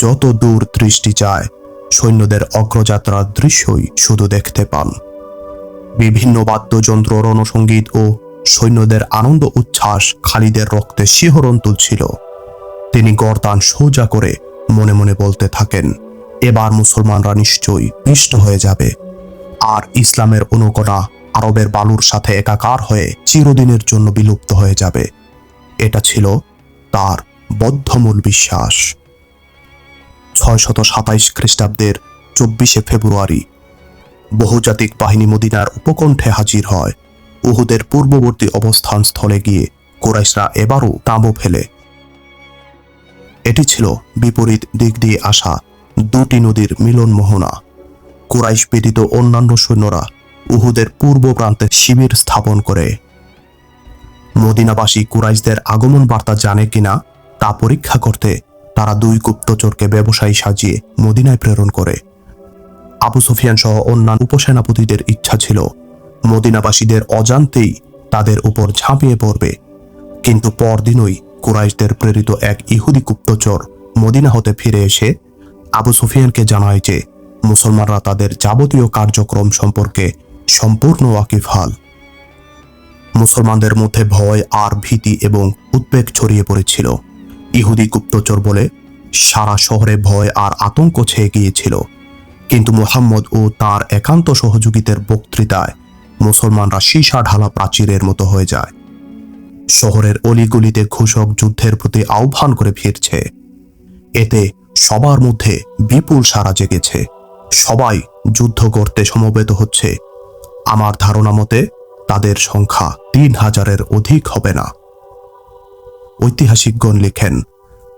যত দূর দৃষ্টি যায় সৈন্যদের অগ্রযাত্রার দৃশ্যই শুধু দেখতে পান। বিভিন্ন বাদ্যযন্ত্র, রণসঙ্গীত ও সৈন্যদের আনন্দ উচ্ছ্বাস খালিদের রক্তে শিহরণ তুলছিল। তিনি গর্দান সোজা করে মনে মনে বলতে থাকেন, এবার মুসলমানরা নিশ্চয়ই পিষ্ট হয়ে যাবে, আর ইসলামের অনুকরণা আরবের বালুর সাথে একাকার হয়ে চিরদিনের জন্য বিলুপ্ত হয়ে যাবে। এটা ছিল তার বদ্ধমূল বিশ্বাস। 627 খ্রিস্টাব্দের 24শে ফেব্রুয়ারি বহুজাতিক বাহিনী মদিনার উপকণ্ঠে হাজির হয়। উহুদের পূর্ববর্তী অবস্থান স্থলে গিয়ে কুরাইশরা এবারও তাঁবু ফেলে। এটি ছিল বিপরীত দিক দিয়ে আসা দুটি নদীর মিলন মোহনা। কুরাইশ ব্যতীত অন্যান্য সৈন্যরা উহুদের পূর্ব প্রান্তে শিবির স্থাপন করে। মদিনাবাসী কুরাইশদের আগমন বার্তা জানে কিনা তা পরীক্ষা করতে তারা 2 গুপ্তচরকে ব্যবসায়ী সাজিয়ে মদিনায় প্রেরণ করে। আবু সুফিয়ান সহ অন্যান্য উপসেনাপতিদের ইচ্ছা ছিল মদিনাবাসীদের অজান্তেই তাদের উপর ঝাঁপিয়ে পড়বে, কিন্তু পরদিনই কুরাইশদের প্রেরিত এক ইহুদি গুপ্তচর মদিনা হতে ফিরে এসে আবু সুফিয়ানকে জানায় যে মুসলমানরা তাদের যাবতীয় কার্যক্রম সম্পর্কে সম্পূর্ণ ওয়াকিফাল। মুসলমানদের মধ্যে ভয় আর ভীতি এবং উদ্বেগ ছড়িয়ে পড়েছিল। ইহুদি গুপ্তচর বলে সারা শহরে ভয় আর আতঙ্ক ছেয়ে গিয়েছিল, কিন্তু মুহাম্মদ ও তার একান্ত সহযোগীদের বক্তৃতায় মুসলমানরা সীসা ঢালা প্রাচীরের মতো হয়ে যায়। শহরের অলিগলিতে ঘোষক যুদ্ধের প্রতি আহ্বান করে ফিরছে। এতে সবার মধ্যে বিপুল সাড়া জেগেছে। সবাই যুদ্ধ করতে সমবেত হচ্ছে। আমার ধারণা মতে তাদের সংখ্যা 3000-এর অধিক হবে না। ঐতিহাসিকগণ লেখেন,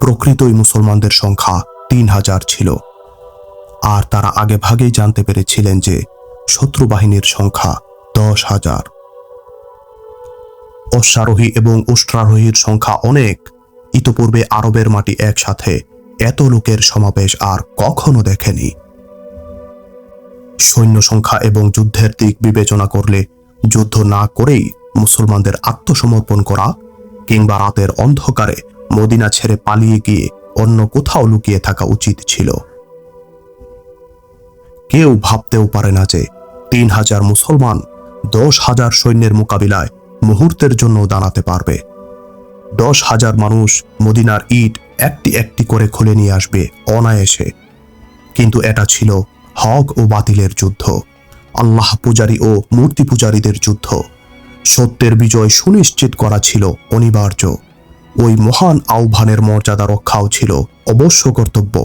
প্রকৃতই মুসলমানদের সংখ্যা 3000 ছিল, আর তারা আগে ভাগেই জানতে পেরেছিলেন যে শত্রু বাহিনীর সংখ্যা 10,000। অশ্বারোহী এবং উষ্ট্রারোহীর সংখ্যা অনেক। ইতোপূর্বে আরবের মাটি একসাথে এত লোকের সমাবেশ আর কখনো দেখেনি। সৈন্য সংখ্যা এবং যুদ্ধের দিক বিবেচনা করলে যুদ্ধ না করেই মুসলমানদের আত্মসমর্পণ করা কিংবা রাতের অন্ধকারে মদিনা ছেড়ে পালিয়ে গিয়ে অন্য কোথাও লুকিয়ে থাকা উচিত ছিল। কেউ ভাবতেও পারে না যে 3000 মুসলমান 10,000 সৈন্যের মোকাবিলায় মুহূর্তের জন্য দাঁড়াতে পারবে। 10,000 মানুষ মদিনার ইট একটি একটি করে খুলে নিয়ে আসবে অনায়াসে। কিন্তু এটা ছিল হক ও বাতিলের যুদ্ধ, আল্লাহ পূজারী ও মূর্তি পূজারীদের যুদ্ধ। সত্যের বিজয় সুনিশ্চিত করা ছিল অনিবার্য। ওই মহান আহ্বানের মর্যাদা রক্ষাও ছিল অবশ্য কর্তব্য,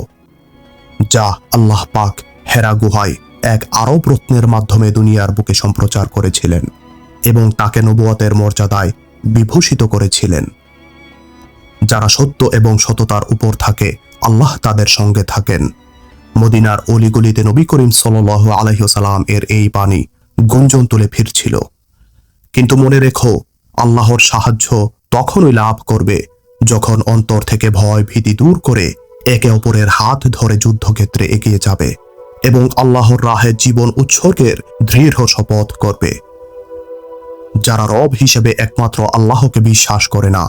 যা আল্লাহ পাক হেরা গুহায় এক আরব রত্নের মাধ্যমে দুনিয়ার বুকে সম্প্রচার করেছিলেন এবং তাকে নবুয়তের মর্যাদায় বিভূষিত করেছিলেন। যারা সত্য এবং সততার উপর থাকে আল্লাহ তাদের সঙ্গে থাকেন। মদিনার অলিগলিতে নবী করিম সাল্লাল্লাহু আলাইহি ওয়াসাল্লাম এর এই বাণী গুঞ্জন তুলে ফিরছিল। কিন্তু মনে রেখো, আল্লাহর সাহায্য তখনই লাভ করবে যখন অন্তর থেকে ভয় ভীতি দূর করে একে অপরের হাত ধরে যুদ্ধক্ষেত্রে এগিয়ে যাবে এবং আল্লাহর রাহে জীবন উৎসর্গের দৃঢ় শপথ করবে। যারা রব হিসেবে একমাত্র আল্লাহকে বিশ্বাস করে না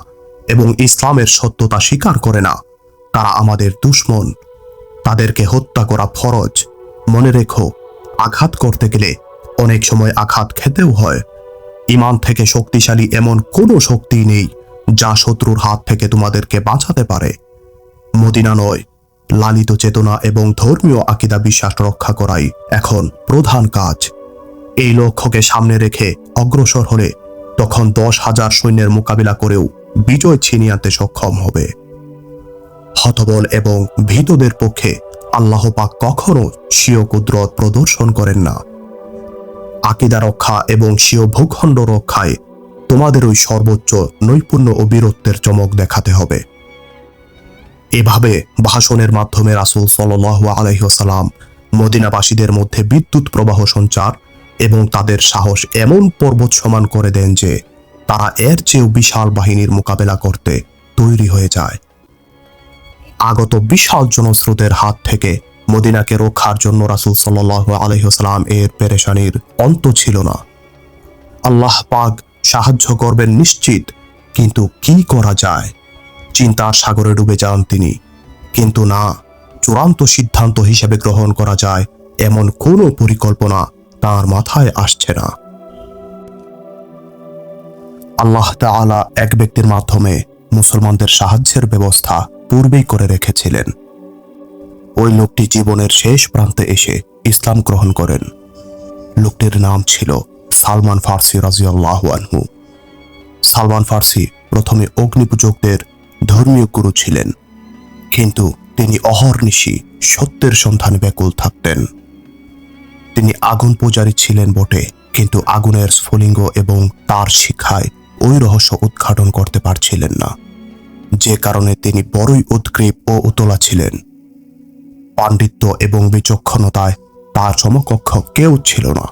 এবং ইসলামের সত্যতা স্বীকার করে না, তারা আমাদের দুশমন। তাদেরকে হত্যা করা ফরজ। মনে রেখো, আঘাত করতে গেলে অনেক সময় আঘাত খেতেও হয়। ঈমান থেকে শক্তিশালী এমন কোনো শক্তি নেই যা শত্রুর হাত থেকে তোমাদেরকে বাঁচাতে পারে। মদিনা নয়, লালিত চেতনা এবং ধর্মীয় আকীদা বিশ্বাস রক্ষা করাই এখন প্রধান কাজ। এই লক্ষ্যকে সামনে রেখে অগ্রসর হলে তখন 10,000 সৈন্যের মোকাবিলা করেও বিজয় ছিনিয়ে আনতে সক্ষম হবে। হতবল এবং ভীতদের পক্ষে আল্লাহ পাক কখনো স্বীয় কুদরত প্রদর্শন করেন না। আকীদা রক্ষা এবং স্বীয় ভূখণ্ড রক্ষায় তোমাদের ওই সর্বোচ্চ নৈপুণ্য ও বীরত্বের চমক দেখাতে হবে। এভাবে ভাষণের মাধ্যমে রাসূল সাল্লাল্লাহু আলাইহি ওয়াসাল্লাম মদিনাবাসীদের মধ্যে বিদ্যুৎ প্রবাহ সঞ্চার এবং তাদের সাহস এমন পর্বত সমান করে দেন যে তারা এর চেয়েও বিশাল বাহিনীর মোকাবেলা করতে তৈরি হয়ে যায়। আগত বিশাল জনস্রোতের হাত থেকে মদিনাকে রক্ষার জন্য রাসূল সাল্লাল্লাহু আলাইহি ওয়াসাল্লাম এর পেরেশানির অন্ত ছিল না। আল্লাহ পাক সাহায্য করবেন নিশ্চিত, কিন্তু কি করা যায়? চিন্তার সাগরে ডুবে যান তিনি। কিন্তু না, চূড়ান্ত সিদ্ধান্ত হিসেবে গ্রহণ করা যায় এমন কোনো পরিকল্পনা তার মাথায় আসছে না। আল্লাহ তাআলা এক ব্যক্তির মাধ্যমে মুসলমানদের সাহায্যের ব্যবস্থা পূর্বেই করে রেখেছিলেন। ওই লোকটি জীবনের শেষ প্রান্তে এসে ইসলাম গ্রহণ করেন। লোকটির নাম ছিল সালমান ফার্সি রাদিয়াল্লাহু আনহু। সালমান ফার্সি প্রথমে অগ্নিপূজকদের ধর্মীয় গুরু ছিলেন, কিন্তু তিনি অহর্নিশি সত্যের সন্ধানে ব্যাকুল থাকতেন। তিনি আগুন পূজারী ছিলেন বটে, কিন্তু আগুনের স্ফুলিঙ্গ এবং তার শিখায় ওই রহস্য উদ্ঘাটন করতে পারছিলেন না, যে কারণে তিনি বড়ই উদ্গ্রীব ও উতলা ছিলেন। পাণ্ডিত্য এবং বিচক্ষণতায় তার সমকক্ষ কেউ ছিল না।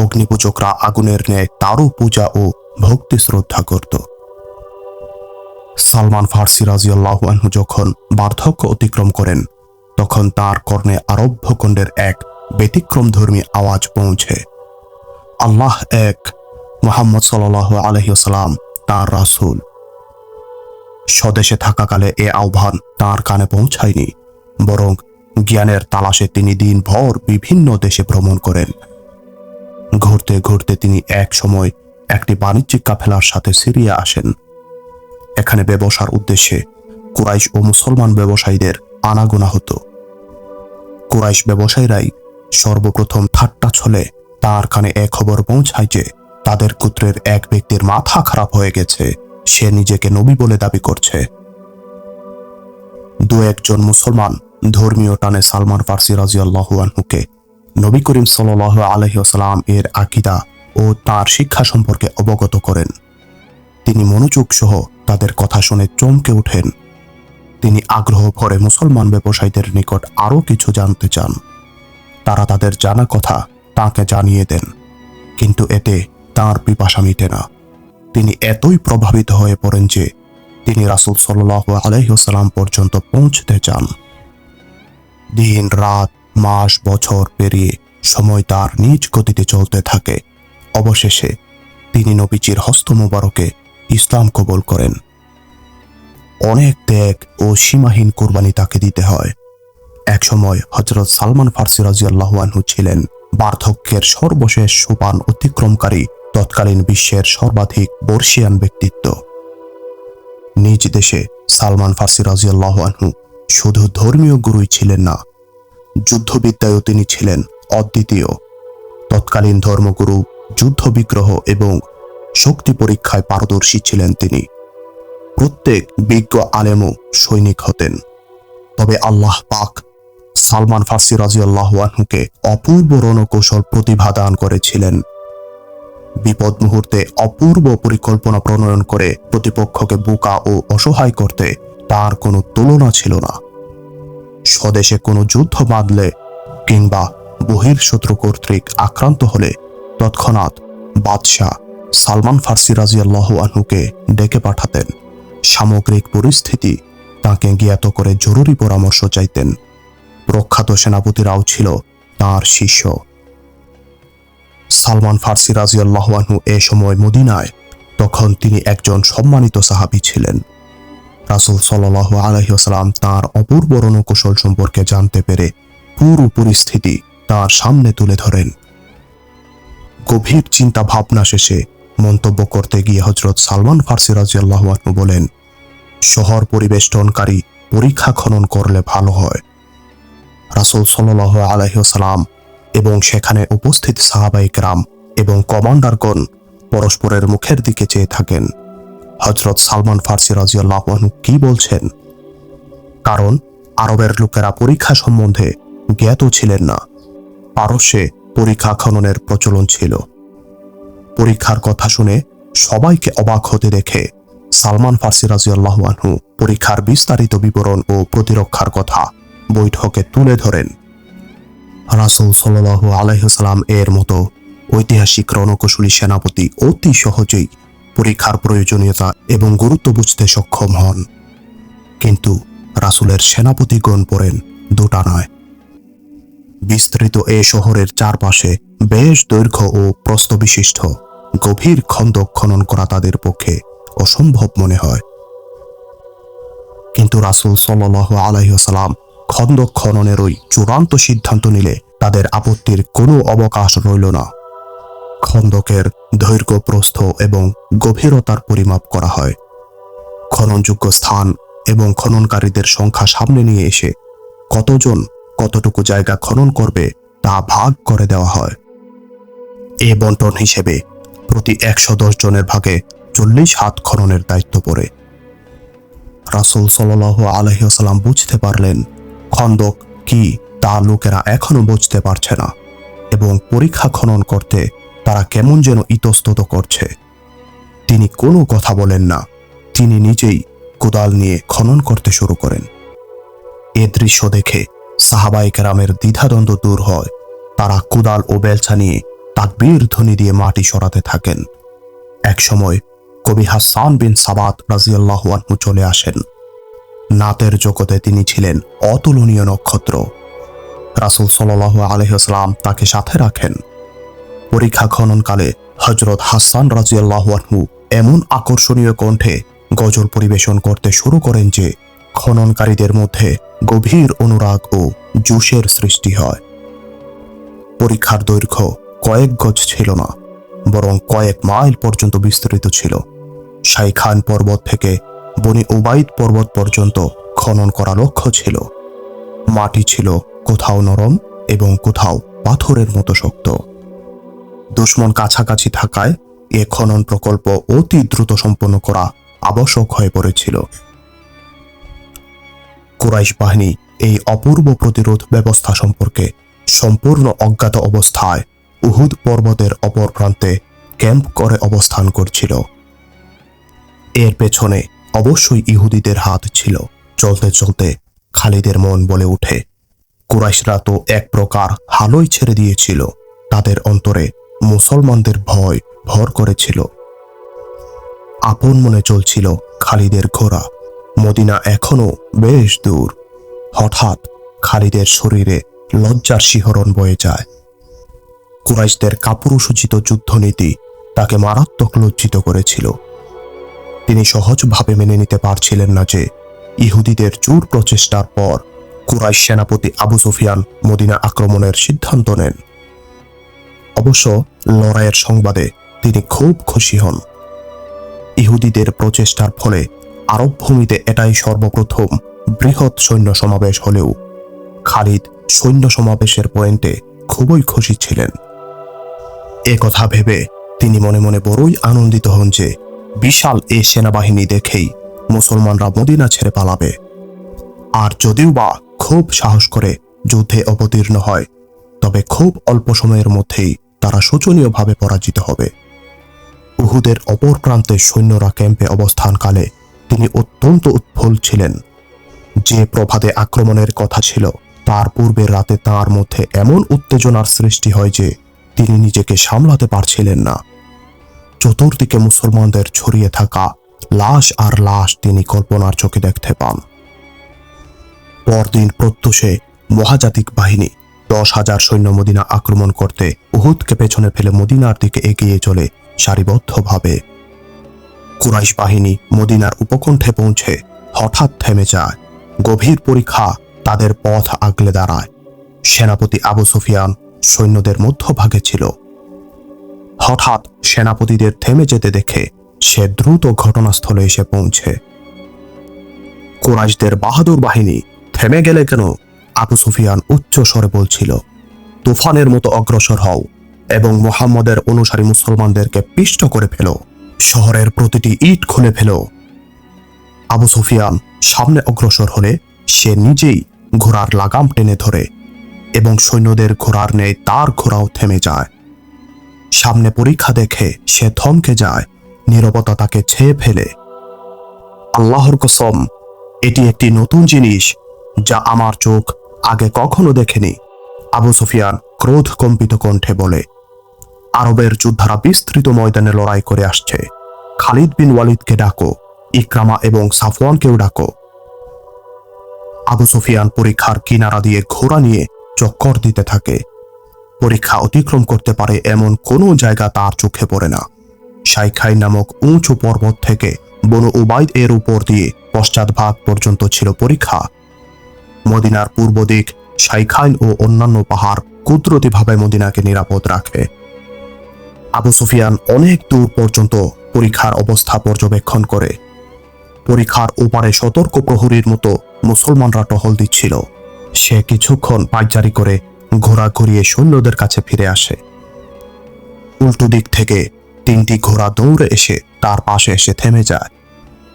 অগ্নিপূজকরা আগুনের ন্যায় তারও পূজা ও ভক্তি শ্রদ্ধা করত। সালমান ফার্সি রাদিয়াল্লাহু আনহু যখন বার্ধক্য অতিক্রম করেন, তখন তার কর্ণে আরব্যখণ্ডের এক ব্যতিক্রমধর্মী আওয়াজ পৌঁছে। আল্লাহ এক, মুহাম্মদ সাল্লাল্লাহু আলাইহি ওয়াসাল্লাম তার রাসূল। স্বদেশে থাকাকালে এ আহ্বান তার কানে পৌঁছায়নি, বরং জ্ঞানের তালাশে তিনি দিনভর বিভিন্ন দেশে ভ্রমণ করেন। ঘুরতে ঘুরতে তিনি এক সময় একটি বাণিজ্যিক কাফেলার সাথে সিরিয়া আসেন। এখানে ব্যবসার উদ্দেশ্যে কুরাইশ ও মুসলমান ব্যবসায়ীদের আনাগোনা হতো। কুরাইশ ব্যবসায়ীরাই সর্বপ্রথম ঠাট্টা ছলে তার কানে এ খবর পৌঁছায় যে তাদের গোত্রের এক ব্যক্তির মাথা খারাপ হয়ে গেছে, সে নিজেকে নবী বলে দাবি করছে। দু একজন মুসলমান ধর্মীয় টানে সালমান ফার্সি রাদিয়াল্লাহু আনহুকে নবী করিম সাল্লাল্লাহু আলাইহি ওয়াসাল্লাম এর আকীদা ও তার শিক্ষা সম্পর্কে অবগত করেন। তিনি মনোযোগ সহ তাদের কথা শুনে চমকে ওঠেন। তিনি আগ্রহ ভরে মুসলমান ব্যবসায়ীদের নিকট আরও কিছু জানতে চান। তারা তাদের জানা কথা তাকে জানিয়ে দেন, কিন্তু এতে তার পিপাসা মিটে না। তিনি এতই প্রভাবিত হয়ে পড়েন যে তিনি রাসূল সাল্লাল্লাহু আলাইহি ওয়াসাল্লাম পর্যন্ত পৌঁছতে চান। দিন রাত মাস বছর পেরিয়ে সময় তার নিজ গতিতে চলতে থাকে। অবশেষে তিনি নবীজির হস্ত মোবারকে ইসলাম কবুল করেন। অনেক ত্যাগ ও সীমাহীন কুরবানি তাকে দিতে হয়। একসময় হযরত সালমান ফার্সি রাদিয়াল্লাহু আনহু ছিলেন বার্ধক্যের সর্বশেষ সোপান অতিক্রমকারী তৎকালীন বিশ্বের সর্বাধিক বর্ষিয়ান ব্যক্তিত্ব। নিজ দেশে সালমান ফার্সি রাদিয়াল্লাহু আনহু শুধু ধর্মীয় গুরুই ছিলেন না, যুদ্ধবিদ্যায়ও তিনি ছিলেন অদ্বিতীয়। তৎকালীন ধর্মগুরু, যুদ্ধ বিগ্রহ এবং শক্তি পরীক্ষায় পারদর্শী ছিলেন তিনি। প্রত্যেক বিজ্ঞ আলেমও সৈনিক হতেন। তবে আল্লাহ পাক সালমান ফার্সি রাদিয়াল্লাহু আনহুকে অপূর্ব রণকৌশল প্রতিভা দান করেছিলেন। বিপদ মুহূর্তে অপূর্ব পরিকল্পনা প্রণয়ন করে প্রতিপক্ষকে বোকা ও অসহায় করতে তার কোনো তুলনা ছিল না। স্বদেশে কোনো যুদ্ধ বাঁধলে কিংবা বহির্শত্রু কর্তৃক আক্রান্ত হলে তৎক্ষণাৎ বাদশাহ সালমান ফার্সি রাদিয়াল্লাহু আনহুকে ডেকে পাঠাতেন। সামগ্রিক পরিস্থিতি তাকে জ্ঞাত করে জরুরি পরামর্শ চাইতেন। প্রখ্যাত সেনাপতিরাও ছিল তার শিষ্য। সালমান ফার্সি রাদিয়াল্লাহু আনহু এ সময় মদিনায়, তখন তিনি একজন সম্মানিত সাহাবী ছিলেন। রাসূল সাল্লাল্লাহু আলাইহি ওয়াসাল্লাম তার অপূর্ব রণকৌশল সম্পর্কে জানতে পেরে পুরো পরিস্থিতি তার সামনে তুলে ধরেন। গভীর চিন্তা ভাবনা শেষে মন্তব্য করতে গিয়ে হযরত সালমান ফার্সি রাদিয়াল্লাহু আনহু বলেন, শহর পরিবেষ্টনকারী পরীক্ষা খনন করলে ভালো হয়। রাসূল সাল্লাল্লাহু আলাইহি ওয়াসাল্লাম এবং সেখানে উপস্থিত সাহাবায়ে কেরাম এবং কমান্ডারগণ পরস্পরের মুখের দিকে চেয়ে থাকেন। হযরত সালমান ফার্সি রাদিয়াল্লাহু আনহু কি বলছেন? কারণ আরবের লোকেরা পরীক্ষা সম্বন্ধে জ্ঞাত ছিলেন না। পারস্যে পরীক্ষা খননের প্রচলন ছিল। পরীক্ষার কথা শুনে সবাইকে অবাক হতে দেখে সালমান ফার্সি রাদিয়াল্লাহু আনহু পরীক্ষার বিস্তারিত বিবরণ ও প্রতিরক্ষার কথা বৈঠকে তুলে ধরেন। রাসূল সাল্লাল্লাহু আলাইহি ওয়াসাল্লাম এর মতো ঐতিহাসিক রণকৌশলী সেনাপতি অতি সহজেই পরীক্ষার প্রয়োজনীয়তা এবং গুরুত্ব বুঝতে সক্ষম হন। কিন্তু রাসূলের সেনাপতিগণ পড়েন দুটা নয়। বিস্তৃত এ শহরের চারপাশে বেশ দৈর্ঘ্য ও প্রস্থ বিশিষ্ট গভীর খন্দক খনন করা তাদের পক্ষে অসম্ভব মনে হয়। কিন্তু রাসূল সাল্লাল্লাহু আলাইহি ওয়াসাল্লাম খন্দক খননেরই চূড়ান্ত সিদ্ধান্ত নিলে তাদের আপত্তির কোনো অবকাশ রইল না। খন্দকের দৈর্ঘ্য, প্রস্থ এবং গভীরতার পরিমাপ করা হয়। খননযোগ্য স্থান এবং খননকারীদের সংখ্যা সামনে নিয়ে এসে কতজন কতটুকু জায়গা খনন করবে তা ভাগ করে দেওয়া হয়। এ বন্টন হিসেবে প্রতি 110 জনের ভাগে 40 হাত খননের দায়িত্ব পড়ে। রাসূল সাল্লাল্লাহু আলাইহি ওয়াসাল্লাম বুঝতে পারলেন খন্দক কি তা লোকেরা এখনো বুঝতে পারছে না এবং পরীক্ষা খনন করতে তারা কেমন যেন ইতস্তত করছে। তিনি কোনো কথা বলেন না, তিনি নিজেই কোদাল নিয়ে খনন করতে শুরু করেন। এ দৃশ্য দেখে সাহাবায়ে কেরামের দ্বিধাদ্বন্দ্ব দূর হয়। তারা কোদাল ও বেলচা নিয়ে তাকবীর ধ্বনি দিয়ে মাটি সরাতে থাকেন। একসময় কবি হাসান বিন সাবাত রাদিয়াল্লাহু আনহু চলে আসেন। নাতের জগতে তিনি ছিলেন অতুলনীয় নক্ষত্র। রাসূল সাল্লাল্লাহু আলাইহি ওয়াসাল্লাম তাকে সাথে রাখেন। পরীক্ষা খননকালে হযরত হাসান রাদিয়াল্লাহু আনহু এমন আকর্ষণীয় কণ্ঠে গজল পরিবেশন করতে শুরু করেন যে খননকারীদের মধ্যে গভীর অনুরাগ ও জোশের সৃষ্টি হয়। পরীক্ষার দৈর্ঘ্য কয়েক গজ ছিল না, বরং কয়েক মাইল পর্যন্ত বিস্তৃত ছিল। শাইখান পর্বত থেকে বনি উবাইদ পর্বত পর্যন্ত খনন করা লক্ষ্য ছিল। মাটি ছিল কোথাও নরম এবং কোথাও পাথরের মতো শক্ত। দুশমন কাছাকাছি থাকায় এ খনন প্রকল্প অতি দ্রুত সম্পন্ন করা আবশ্যক হয়ে পড়েছিল। কুরাইশ বাহিনী এই অপূর্ব প্রতিরোধ ব্যবস্থা সম্পর্কে সম্পূর্ণ অজ্ঞাত অবস্থায় উহুদ পর্বতের অপর প্রান্তে ক্যাম্প করে অবস্থান করছিল। এর পেছনে অবশ্যই ইহুদিদের হাত ছিল। চলতে চলতে খালিদের মন বলে ওঠে, কুরাইশরা তো এক প্রকার হালই ছেড়ে দিয়েছিল। তাদের অন্তরে মুসলমানদের ভয় ভর করেছিল। আপন মনে চলছিল খালিদের ঘোড়া। মদিনা এখনো বেশ দূর। হঠাৎ খালিদের শরীরে লজ্জার শিহরণ বয়ে যায়। কুরাইশদের কাপুরুষোচিত যুদ্ধনীতি তাকে মারাত্মক লজ্জিত করেছিল। তিনি সহজভাবে মেনে নিতে পারছিলেন না যে ইহুদিদের জোর প্রচেষ্টার পর কুরাইশ সেনাপতি আবু সুফিয়ান মদিনা আক্রমণের সিদ্ধান্ত নেন। অবশ্য লড়াইয়ের সংবাদে তিনি খুব খুশি হন। ইহুদিদের প্রচেষ্টার ফলে আরব ভূমিতে এটাই সর্বপ্রথম বৃহৎ সৈন্য সমাবেশ হলেও খালিদ সৈন্য সমাবেশের পয়েন্টে খুবই খুশি ছিলেন। এ কথা ভেবে তিনি মনে মনে বড়ই আনন্দিত হন যে বিশাল এ সেনাবাহিনী দেখেই মুসলমানরা মদিনা ছেড়ে পালাবে। আর যদিও বা খুব সাহস করে যুদ্ধে অবতীর্ণ হয়, তবে খুব অল্প সময়ের মধ্যেই তারা শোচনীয়ভাবে পরাজিত হবে। উহুদের অপর প্রান্তে সৈন্যরা ক্যাম্পে অবস্থানকালে তিনি অত্যন্ত উৎফুল্ল ছিলেন। যে প্রভাতে আক্রমণের কথা ছিল তার পূর্বের রাতে তার মধ্যে এমন উত্তেজনার সৃষ্টি হয় যে তিনি নিজেকে সামলাতে পারছিলেন না। চতুর্দিকে মুসলমানদের ছড়িয়ে থাকা লাশ আর লাশ তিনি কল্পনার চোখে দেখতে পান। পরদিন প্রত্যুষে মহাজাতিক বাহিনী 10,000 সৈন্য মদিনা আক্রমণ করতে উহুদকে পেছনে ফেলে মদিনার দিকে এগিয়ে চলে সারিবদ্ধভাবে। কুরাইশ বাহিনী মদিনার উপকণ্ঠে পৌঁছে হঠাৎ থেমে যায়। গভীর পরীক্ষা তাদের পথ আগলে দাঁড়ায়। সেনাপতি আবু সুফিয়ান সৈন্যদের মধ্যভাগে ছিল। হঠাৎ সেনাপতিদের থেমে যেতে দেখে সে দ্রুত ঘটনাস্থলে এসে পৌঁছে। কুরাইশদের বাহাদুর বাহিনী থেমে গেলে কেন? আবু সুফিয়ান উচ্চ স্বরে বলছিল, তুফানের মতো অগ্রসর হও এবং মুহাম্মদের অনুসারী মুসলমানদেরকে পিষ্ট করে ফেলো। শহরের প্রতিটি ইট খুলে ফেলো। আবু সুফিয়ান সামনে অগ্রসর হলে সে নিজেই ঘোড়ার লাগাম টেনে ধরে এবং সৈন্যদের ঘোড়ার ন্যায় তার ঘোড়াও থেমে যায়। সামনে পরীক্ষা দেখে সে থমকে যায়। নীরবতা তাকে ছেয়ে ফেলে। আল্লাহর কসম, এটি একটি নতুন জিনিস যা আমার চোখ আগে কখনো দেখেনি। আবু সুফিয়ান ক্রোধ কম্পিত কণ্ঠে বলে, আরবের যোদ্ধারা বিস্তৃত ময়দানে লড়াই করে আসছে। খালিদ বিন ওয়ালিদকে ডাকো, ইকরামা এবং সাফওয়ানকেও ডাকো। আবু সুফিয়ান পরীক্ষার কিনারা দিয়ে ঘোড়া নিয়ে চক্কর দিতে থাকে। পরীক্ষা অতিক্রম করতে পারে এমন কোনো জায়গা তার চোখে পড়ে না। শাইখাই নামক উঁচু পর্বত থেকে বনু উবাইদ এর উপর দিয়ে পশ্চাৎভাগ পর্যন্ত ছিল পরীক্ষা। মদিনার পূর্ব দিক, শাইখাইন ও অন্যান্য পাহাড় কুদরতিভাবে মদিনাকে নিরাপদ রাখে। আবু সুফিয়ান অনেক দূর পর্যন্ত পরীক্ষার অবস্থা পর্যবেক্ষণ করে। পরীক্ষার ওপারে সতর্ক প্রহরীর মতো মুসলমানরা টহল দিচ্ছিল। সে কিছুক্ষণ পায়চারি করে ঘোড়া ঘুরিয়ে সৈন্যদের কাছে ফিরে আসে। উল্টো দিক থেকে 3টি ঘোড়া দৌড়ে এসে তার পাশে এসে থেমে যায়।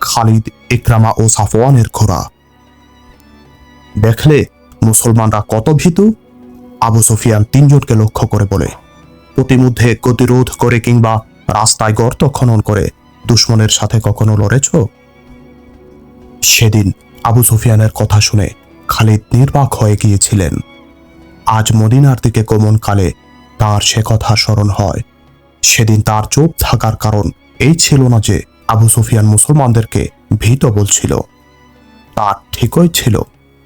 খালিদ, ইকরামা ও সাফওয়ানের ঘোড়া। দেখলে মুসলমানরা কত ভীতু? আবু সুফিয়ান 3জনকে লক্ষ্য করে বলে, প্রতিমধ্যে গতিরোধ করে কিংবা রাস্তায় গর্ত খনন করে দুশমনের সাথে কখনো লড়েছ? সেদিন আবু সুফিয়ানের কথা শুনে খালিদ নির্বাক হয়ে গিয়েছিলেন। আজ মদিনার দিকে গমনকালে তার সে কথা স্মরণ হয়। সেদিন তার চুপ থাকার কারণ এই ছিল না যে আবু সুফিয়ান মুসলমানদেরকে ভীত বলছিল, তার ঠিকই ছিল,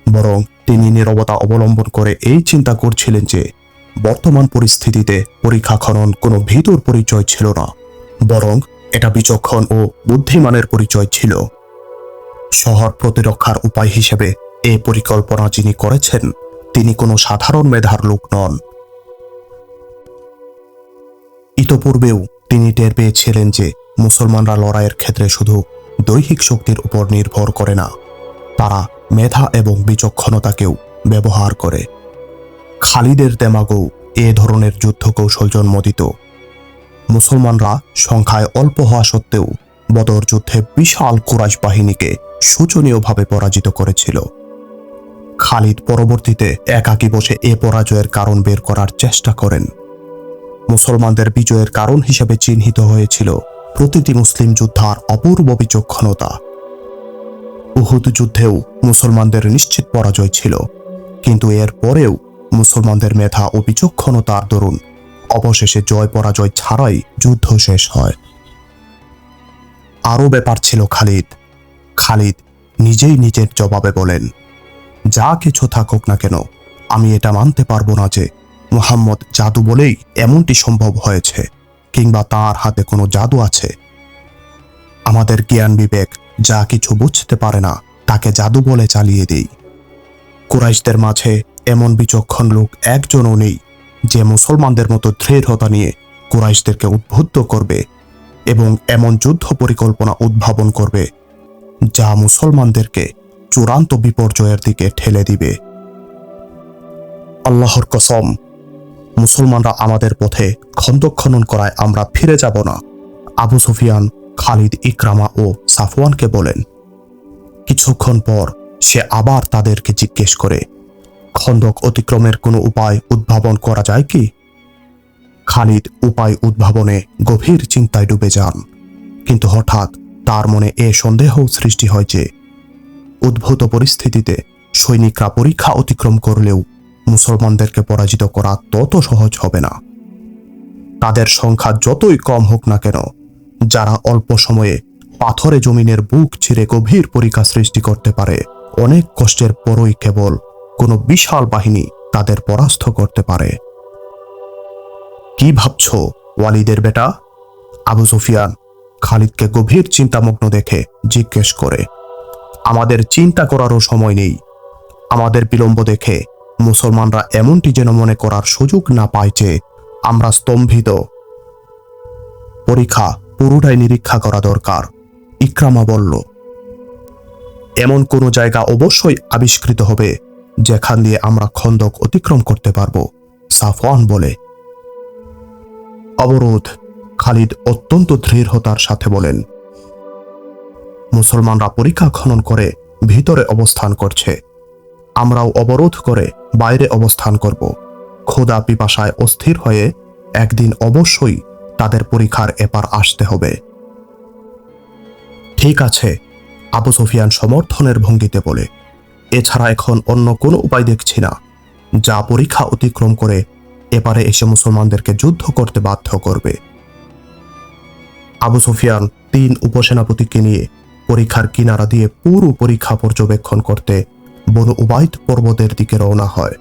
বরং তিনি নীরবতা অবলম্বন করে এই চিন্তা করছিলেন যে বর্তমান পরিস্থিতিতে পরীক্ষা খনন কোনো ভীতুর পরিচয় ছিল না, বরং এটা বিচক্ষণ ও বুদ্ধিমানের পরিচয় ছিল। শহর প্রতিরক্ষার উপায় হিসেবে এই পরিকল্পনা যিনি করেছেন তিনি কোনো সাধারণ মেধার লোক নন। ইতপূর্বেও তিনি টের পেয়েছিলেন যে মুসলমানরা লড়াইয়ের ক্ষেত্রে শুধু দৈহিক শক্তির উপর নির্ভর করে না, তারা মেধা এবং বিচক্ষণতাকেও ব্যবহার করে। খালিদের দেমাগও এ ধরনের যুদ্ধ কৌশল জন্মদিত। মুসলমানরা সংখ্যায় অল্প হওয়া সত্ত্বেও বদর যুদ্ধে বিশাল কুরাইশ বাহিনীকে শোচনীয়ভাবে পরাজিত করেছিল। খালিদ পরবর্তীতে একাকী বসে এ পরাজয়ের কারণ বের করার চেষ্টা করেন। মুসলমানদের বিজয়ের কারণ হিসেবে চিহ্নিত হয়েছিল প্রতিটি মুসলিম যোদ্ধার অপূর্ব বিচক্ষণতা। উহুদ যুদ্ধেও মুসলমানদের নিশ্চিত পরাজয় ছিল, কিন্তু এর পরেও মুসলমানদের মেধা ও বিচক্ষণতার দরুন অবশেষে জয় পরাজয় ছাড়াই যুদ্ধ শেষ হয়। আরও ব্যাপার ছিল খালিদ নিজেই নিজের জবাবে বলেন, যা কিছু থাকুক না কেন, আমি এটা মানতে পারবো না যে মুহাম্মদ জাদু বলেই এমনটি সম্ভব হয়েছে, কিংবা তার হাতে কোনো জাদু আছে। আমাদের জ্ঞান বিবেক যা কিছু বুঝতে পারে না তাকে জাদু বলে চালিয়ে দেই। কুরাইশদের মাঝে এমন বিচক্ষণ লোক একজনও নেই যে মুসলমানদের মতো দৃঢ়তা নিয়ে কুরাইশদেরকে উদ্বুদ্ধ করবে এবং এমন যুদ্ধ পরিকল্পনা উদ্ভাবন করবে যা মুসলমানদেরকে চূড়ান্ত বিপর্যয়ের দিকে ঠেলে দিবে। আল্লাহর কসম, মুসলমানরা আমাদের পথে খন্দক খনন করায় আমরা ফিরে যাব না, আবু সুফিয়ান খালিদ, ইকরামা ও সাফওয়ানকে বলেন। কিছুক্ষণ পর সে আবার তাদেরকে জিজ্ঞেস করে, খন্দক অতিক্রমের কোনো উপায় উদ্ভাবন করা যায় কি? খালিদ উপায় উদ্ভাবনে গভীর চিন্তায় ডুবে যান, কিন্তু হঠাৎ তার মনে এ সন্দেহ সৃষ্টি হয় যে উদ্ভূত পরিস্থিতিতে সৈনিকরা পরীক্ষা অতিক্রম করলেও মুসলমানদেরকে পরাজিত করা তত সহজ হবে না। তাদের সংখ্যা যতই কম হোক না কেন, যারা অল্প সময়ে পাথরে জমিনের বুক ছিঁড়ে গভীর পরীক্ষা সৃষ্টি করতে পারে, অনেক কষ্টের পরই কেবল কোনো বিশাল বাহিনী তাদের পরাস্ত করতে পারে। কি ভাবছ ওয়ালিদের বেটা? আবু সুফিয়ান খালিদকে গভীর চিন্তামগ্ন দেখে জিজ্ঞেস করে। আমাদের চিন্তা করারও সময় নেই। আমাদের বিলম্ব দেখে মুসলমানরা এমনটি যেন মনে করার সুযোগ না পায় যে আমরা স্তম্ভিত। পরীক্ষা পুরোটাই নিরীক্ষা করা দরকার, ইকরামা বলল। এমন কোনো জায়গা অবশ্যই আবিষ্কৃত হবে যেখান দিয়ে আমরা খন্দক অতিক্রম করতে পারব, সাফওয়ান বলে। অবরোধ, খালিদ অত্যন্ত দৃঢ়তার সাথে বলেন। মুসলমানরা পরীক্ষা খনন করে ভিতরে অবস্থান করছে, আমরাও অবরোধ করে বাইরে অবস্থান করব। ক্ষুধা পিপাসায় অস্থির হয়ে একদিন অবশ্যই তাদের পরীক্ষার এপার আসতে হবে। ঠিক আছে, আবু সুফিয়ান সমর্থনের ভঙ্গিতে বলে। এছাড়া এখন অন্য কোনো উপায় দেখছি না যা পরীক্ষা অতিক্রম করে এপারে এসে মুসলমানদেরকে যুদ্ধ করতে বাধ্য করবে। আবু সুফিয়ান 3 উপসেনাপতিকে নিয়ে পরীক্ষার কিনারা দিয়ে পুরো পরীক্ষা পর্যবেক্ষণ করতে বনু উবাইদ পর্বতের দিকে রওনা হয়।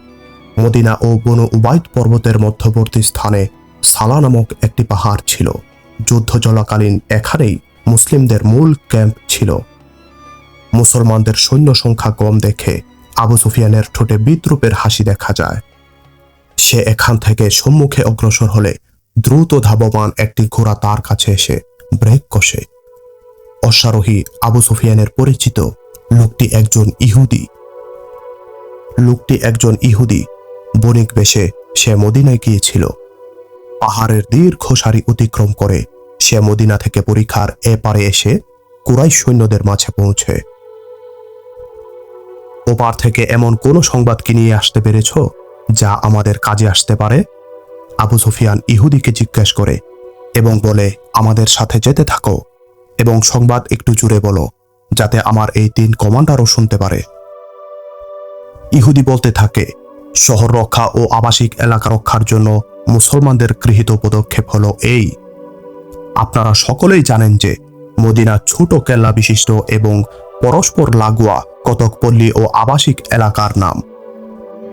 মদিনা ও বনু উবাইদ পর্বতের মধ্যবর্তী স্থানে সালা নামক একটি পাহাড় ছিল। যুদ্ধ চলাকালীন এখানেই মুসলিমদের মূল ক্যাম্প ছিল। মুসলমানদের সৈন্য সংখ্যা কম দেখে আবু সুফিয়ানের ঠোঁটে বিদ্রুপের হাসি দেখা যায়। সে এখান থেকে সম্মুখে অগ্রসর হলে দ্রুত ধাবমান একটি ঘোড়া তার কাছে এসে ব্রেক কষে। অশ্বারোহী আবু সুফিয়ানের পরিচিত। লোকটি একজন ইহুদি বণিক বেশে সে মদিনায় গিয়েছিল। পাহাড়ের দীর্ঘ সারি অতিক্রম করে সে মদিনা থেকে পরিখার এপারে এসে কুরাইশ সৈন্যদের মাঝে পৌঁছে। ওপার থেকে এমন কোন সংবাদ কি নিয়ে আসতে পেরেছ যা আমাদের কাজে আসতে পারে? আবু সুফিয়ান ইহুদিকে জিজ্ঞেস করে এবং বলে, আমাদের সাথে যেতে থাকো এবং সংবাদ একটু জুড়ে বলো, যাতে আমার এই 3 কমান্ডারও শুনতে পারে। ইহুদি বলতে থাকে, শহর রক্ষা ও আবাসিক এলাকা রক্ষার জন্য মুসলমানদের গৃহীত পদক্ষেপ হলো এই: আপনারা সকলেই জানেন যে মদিনা ছোট কেল্লা বিশিষ্ট এবং পরস্পর লাগোয়া কতক পল্লী ও আবাসিক এলাকার নাম।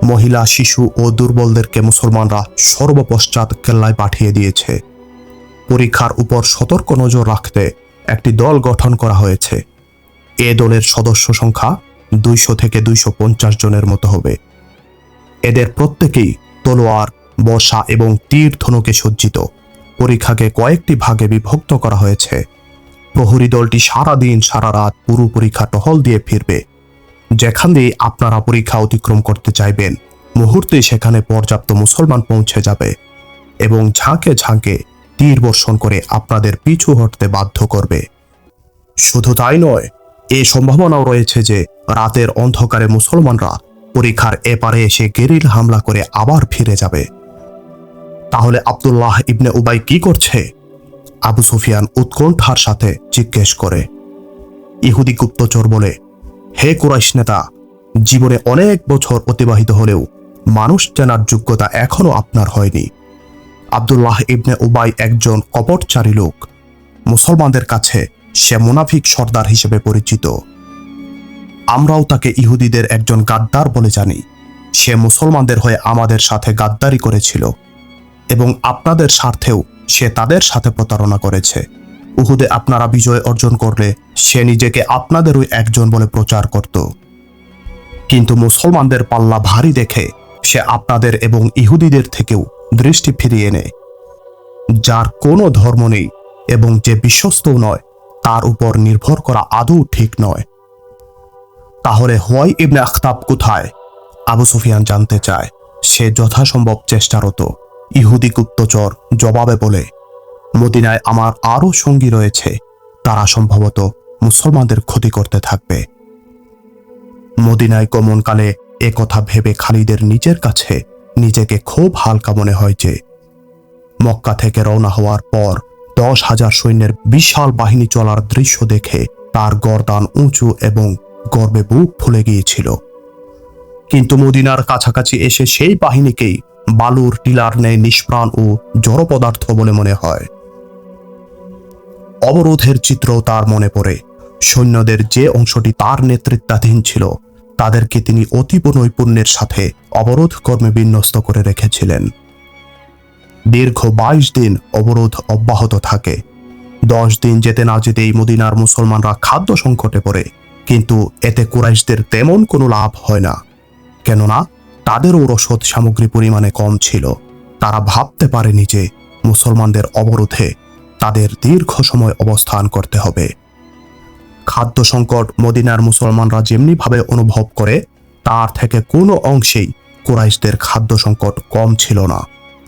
মহিলা, শিশু ও দুর্বলদেরকে মুসলমানরা সর্বপশ্চাৎ কেল্লায় পাঠিয়ে দিয়েছে। পরীক্ষার উপর সতর্ক নজর রাখতে একটি দল গঠন করা হয়েছে। এ দলের সদস্য সংখ্যা 200 থেকে 250 জনের মতো হবে। এদের প্রত্যেকেই তলোয়ার, বর্শা এবং তীর ধনুকে সজ্জিত। পরীক্ষাকে কয়েকটি ভাগে বিভক্ত করা হয়েছে। প্রহরী দলটি সারা দিন সারা রাত পুরো পরীক্ষা টহল দিয়ে ফিরবে। যেখান দিয়ে আপনারা পরীক্ষা অতিক্রম করতে চাইবেন, মুহূর্তে সেখানে পর্যাপ্ত মুসলমান পৌঁছে যাবে এবং ঝাঁকে ঝাঁকে তীর বর্ষণ করে আপনাদের পিছু হটতে বাধ্য করবে। শুধু তাই নয়, এই সম্ভাবনাও রয়েছে যে রাতের অন্ধকারে মুসলমানরা পরীক্ষার এপারে এসে গেরিল হামলা করে আবার ফিরে যাবে। তাহলে আব্দুল্লাহ ইবনে উবাই কি করছে? আবু সুফিয়ান উৎকণ্ঠার সাথে জিজ্ঞেস করে। ইহুদি গুপ্তচর বলে, হে কুরাইশ নেতা, জীবনে অনেক বছর অতিবাহিত হলেও মানুষ চেনার যোগ্যতা এখনো আপনার হয়নি। আব্দুল্লাহ ইবনে উবাই একজন কপটচারী লোক। মুসলমানদের কাছে সে মুনাফিক সর্দার হিসেবে পরিচিত। আমরাও তাকে ইহুদিদের একজন গাদ্দার বলে জানি। সে মুসলমানদের হয়ে আমাদের সাথে গাদ্দারি করেছিল এবং আপনাদের স্বার্থেও সে তাদের সাথে প্রতারণা করেছে। উহুদে আপনারা বিজয় অর্জন করলে সে নিজেকে আপনাদেরই একজন বলে প্রচার করত, কিন্তু মুসলমানদের পাল্লা ভারী দেখে সে আপনাদের এবং ইহুদিদের থেকেও দৃষ্টি ফিরিয়ে নেয়। যার কোনো ধর্ম নেই এবং যে বিশ্বস্তও নয়, তার উপর নির্ভর করা আদৌ ঠিক নয়। তাহলে হুয়াই ইবনে আখতাব কোথায়? আবু সুফিয়ান জানতে চায়। সে যথাসম্ভব চেষ্টারত। ইহুদি গুপ্তচর জবাবে বলে, মদিনায় আমার আরও সঙ্গী রয়েছে, তারা সম্ভবত মুসলমানদের ক্ষতি করতে থাকবে। মদিনায় গমনকালে এ কথা ভেবে খালিদের নিজের কাছে নিজেকে খুব হালকা মনে হয় যে মক্কা থেকে রওনা হওয়ার পর 10,000 সৈন্যের বিশাল বাহিনী চলার দৃশ্য দেখে তার গর্দান উঁচু এবং গর্বে বুক ফুলে গিয়েছিল। কিন্তু মদিনার কাছাকাছি এসে সেই বাহিনীকেই বালুর টিলার ন্যায় নিষ্প্রাণ ও জড় পদার্থ বলে মনে হয়। অবরোধের চিত্রও তার মনে পড়ে। সৈন্যদের যে অংশটি তার নেতৃত্বাধীন ছিল, তাদেরকে তিনি অতীব নৈপুণ্যের সাথে অবরোধ কর্মে বিন্যস্ত করে রেখেছিলেন। দীর্ঘ 22 দিন অবরোধ অব্যাহত থাকে। 10 দিন যেতে না যেতেই মদিনার মুসলমানরা খাদ্য সংকটে পড়ে, কিন্তু এতে কুরাইশদের তেমন কোনো লাভ হয় না, কেননা তাদেরও রসদ সামগ্রী পরিমাণে কম ছিল। তারা ভাবতে পারেনি যে মুসলমানদের অবরোধে তাদের দীর্ঘ সময় অবস্থান করতে হবে। খাদ্য সংকট মদিনার মুসলমানরা যেমনিভাবে অনুভব করে, তার থেকে কোনো অংশেই কুরাইশদের খাদ্য সংকট কম ছিল না।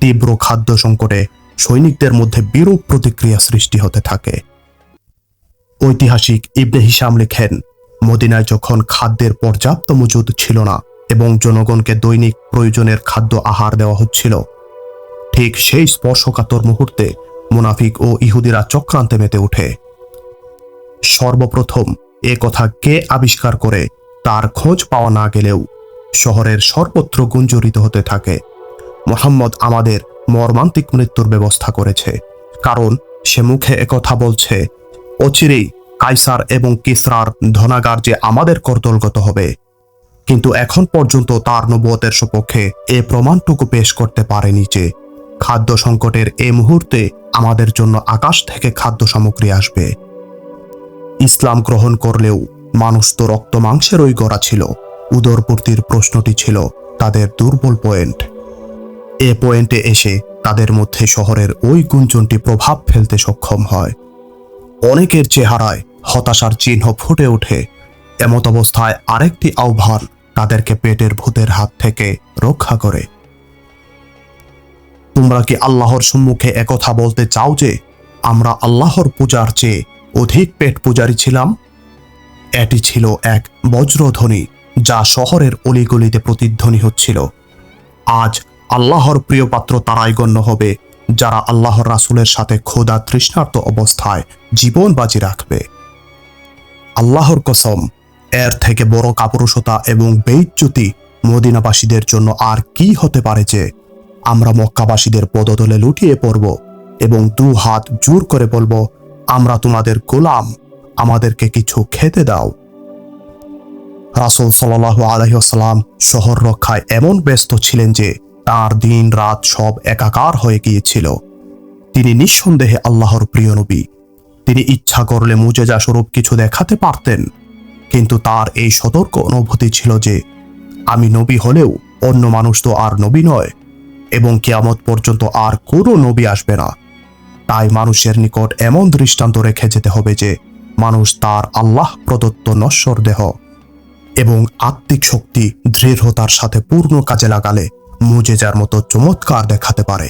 তীব্র খাদ্য সংকটে সৈনিকদের মধ্যে বিরূপ প্রতিক্রিয়া সৃষ্টি হতে থাকে। ঐতিহাসিক ইবনে হিশাম লেখেন, মদিনায় যখন খাদ্যের পর্যাপ্ত মজুদ ছিল না এবং জনগণকে দৈনিক প্রয়োজনের খাদ্য আহার দেওয়া হচ্ছিল, ঠিক সেই স্পর্শকাতর মুহূর্তে মুনাফিক ও ইহুদিরা চক্রান্তে মেতে ওঠে। সর্বপ্রথম এ কথা কে আবিষ্কার করে তার খোঁজ পাওয়া না গেলেও শহরের সর্বত্র গুঞ্জরিত হতে থাকে, মুহাম্মদ আমাদের মর্মান্তিক মৃত্যুর ব্যবস্থা করেছে। কারণ সে মুখে একথা বলছে, অচিরেই কাইসার এবং কিসরার ধনাগার যে আমাদের কর্তলগত হবে, কিন্তু এখন পর্যন্ত তার নবুয়তের সপক্ষে এ প্রমাণটুকু পেশ করতে পারেনি যে খাদ্য সংকটের এ মুহূর্তে আমাদের জন্য আকাশ থেকে খাদ্য সামগ্রী আসবে। ইসলাম গ্রহণ করলেও মানুষ তো রক্ত মাংসেরই গড়া ছিল। উদরপূর্তির প্রশ্নটি ছিল তাদের দুর্বল পয়েন্ট। এ পয়েন্টে এসে তাদের মধ্যে শহরের ওই গুঞ্জনটি প্রভাব ফেলতে সক্ষম হয়। অনেকের চেহারায় হতাশার চিহ্ন ফুটে ওঠে। এমত অবস্থায় আরেকটি আহ্বান তাদেরকে পেটের ভূতের হাত থেকে রক্ষা করে। তোমরা কি আল্লাহর সম্মুখে একথা বলতে চাও যে আমরা আল্লাহর পূজার চেয়ে অধিক পেট পূজারী ছিলাম? এটি ছিল এক বজ্রধ্বনি যা শহরের অলিগলিতে প্রতিধ্বনি হচ্ছিল। আজ আল্লাহর প্রিয় পাত্র তারাই গণ্য হবে যারা আল্লাহর রাসূলের সাথে খোদা তৃষ্ণার্ত অবস্থায় জীবন বাজি রাখবে। আল্লাহর কসম, এর থেকে বড় কাপুরুষতা এবং বেইজ্জতি মদিনাবাসীদের জন্য আর কি হতে পারে যে আমরা মক্কাবাসীদের পদতলে লুটিয়ে পড়ব এবং দু হাত জোর করে বলবো, আমরা তোমাদের গোলাম, আমাদেরকে কিছু খেতে দাও। রাসূল সাল্লাল্লাহু আলাইহি ওয়াসাল্লাম শহর রক্ষায় এমন ব্যস্ত ছিলেন যে তার দিন রাত সব একাকার হয়ে গিয়েছিল। তিনি নিঃসন্দেহে আল্লাহর প্রিয় নবী। তিনি ইচ্ছা করলে মুজেজা স্বরূপ কিছু দেখাতে পারতেন, কিন্তু তার এই সতর্ক অনুভূতি ছিল যে আমি নবী হলেও অন্য মানুষ তো আর নবী নয় এবং কিয়ামত পর্যন্ত আর কোনো নবী আসবে না। তাই মানুষের নিকট এমন দৃষ্টান্ত রেখে যেতে হবে যে মানুষ তার আল্লাহ প্রদত্ত নশ্বর দেহ এবং আত্মিক শক্তি দৃঢ়তার সাথে পূর্ণ কাজে লাগালে মুজেজার মতো চমৎকার দেখাতে পারে।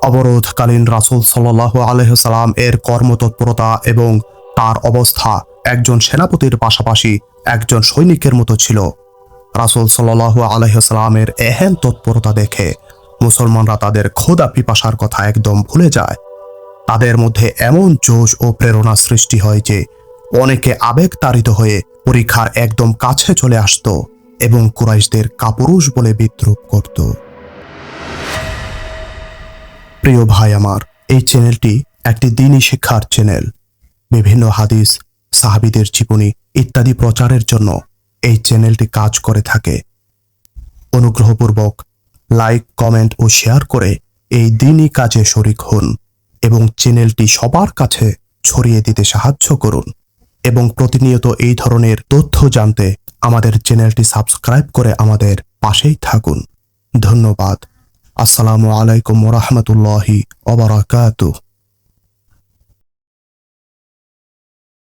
অবরোধকালীন রাসূল সাল্লাল্লাহু আলাইহি ওয়াসাল্লাম এর কর্মতৎপরতা এবং তার অবস্থা একজন সেনাপতির পাশাপাশি একজন সৈনিকের মতো ছিল। রাসূল সাল্লাল্লাহু আলাইহি ওয়াসাল্লামের এহেন তৎপরতা দেখে মুসলমানরা তাদের ক্ষুধা পিপাসার কথা একদম ভুলে যায়। তাদের মধ্যে এমন জোশ ও প্রেরণা সৃষ্টি হয় যে অনেকে আবেগতাড়িত হয়ে পরীক্ষার একদম কাছে চলে আসত এবং কুরাইশদের কাপুরুষ বলে বিদ্রূপ করত। প্রিয় ভাই আমার, এই চ্যানেলটি একটি দ্বীনি শিক্ষার চ্যানেল। বিভিন্ন হাদিস, সাহাবীদের জীবনী ইত্যাদি প্রচারের জন্য এই চ্যানেলটি কাজ করে থাকে। অনুগ্রহপূর্বক লাইক, কমেন্ট ও শেয়ার করে এই দ্বীনি কাজে শরিক হন এবং চ্যানেলটি সবার কাছে ছড়িয়ে দিতে সাহায্য করুন এবং প্রতিনিয়ত এই ধরনের তথ্য জানতে আমাদের চ্যানেলটি সাবস্ক্রাইব করে আমাদের পাশেই থাকুন। ধন্যবাদ। আসসালামু আলাইকুম ওয়া রাহমাতুল্লাহি ওয়া বারাকাতুহু।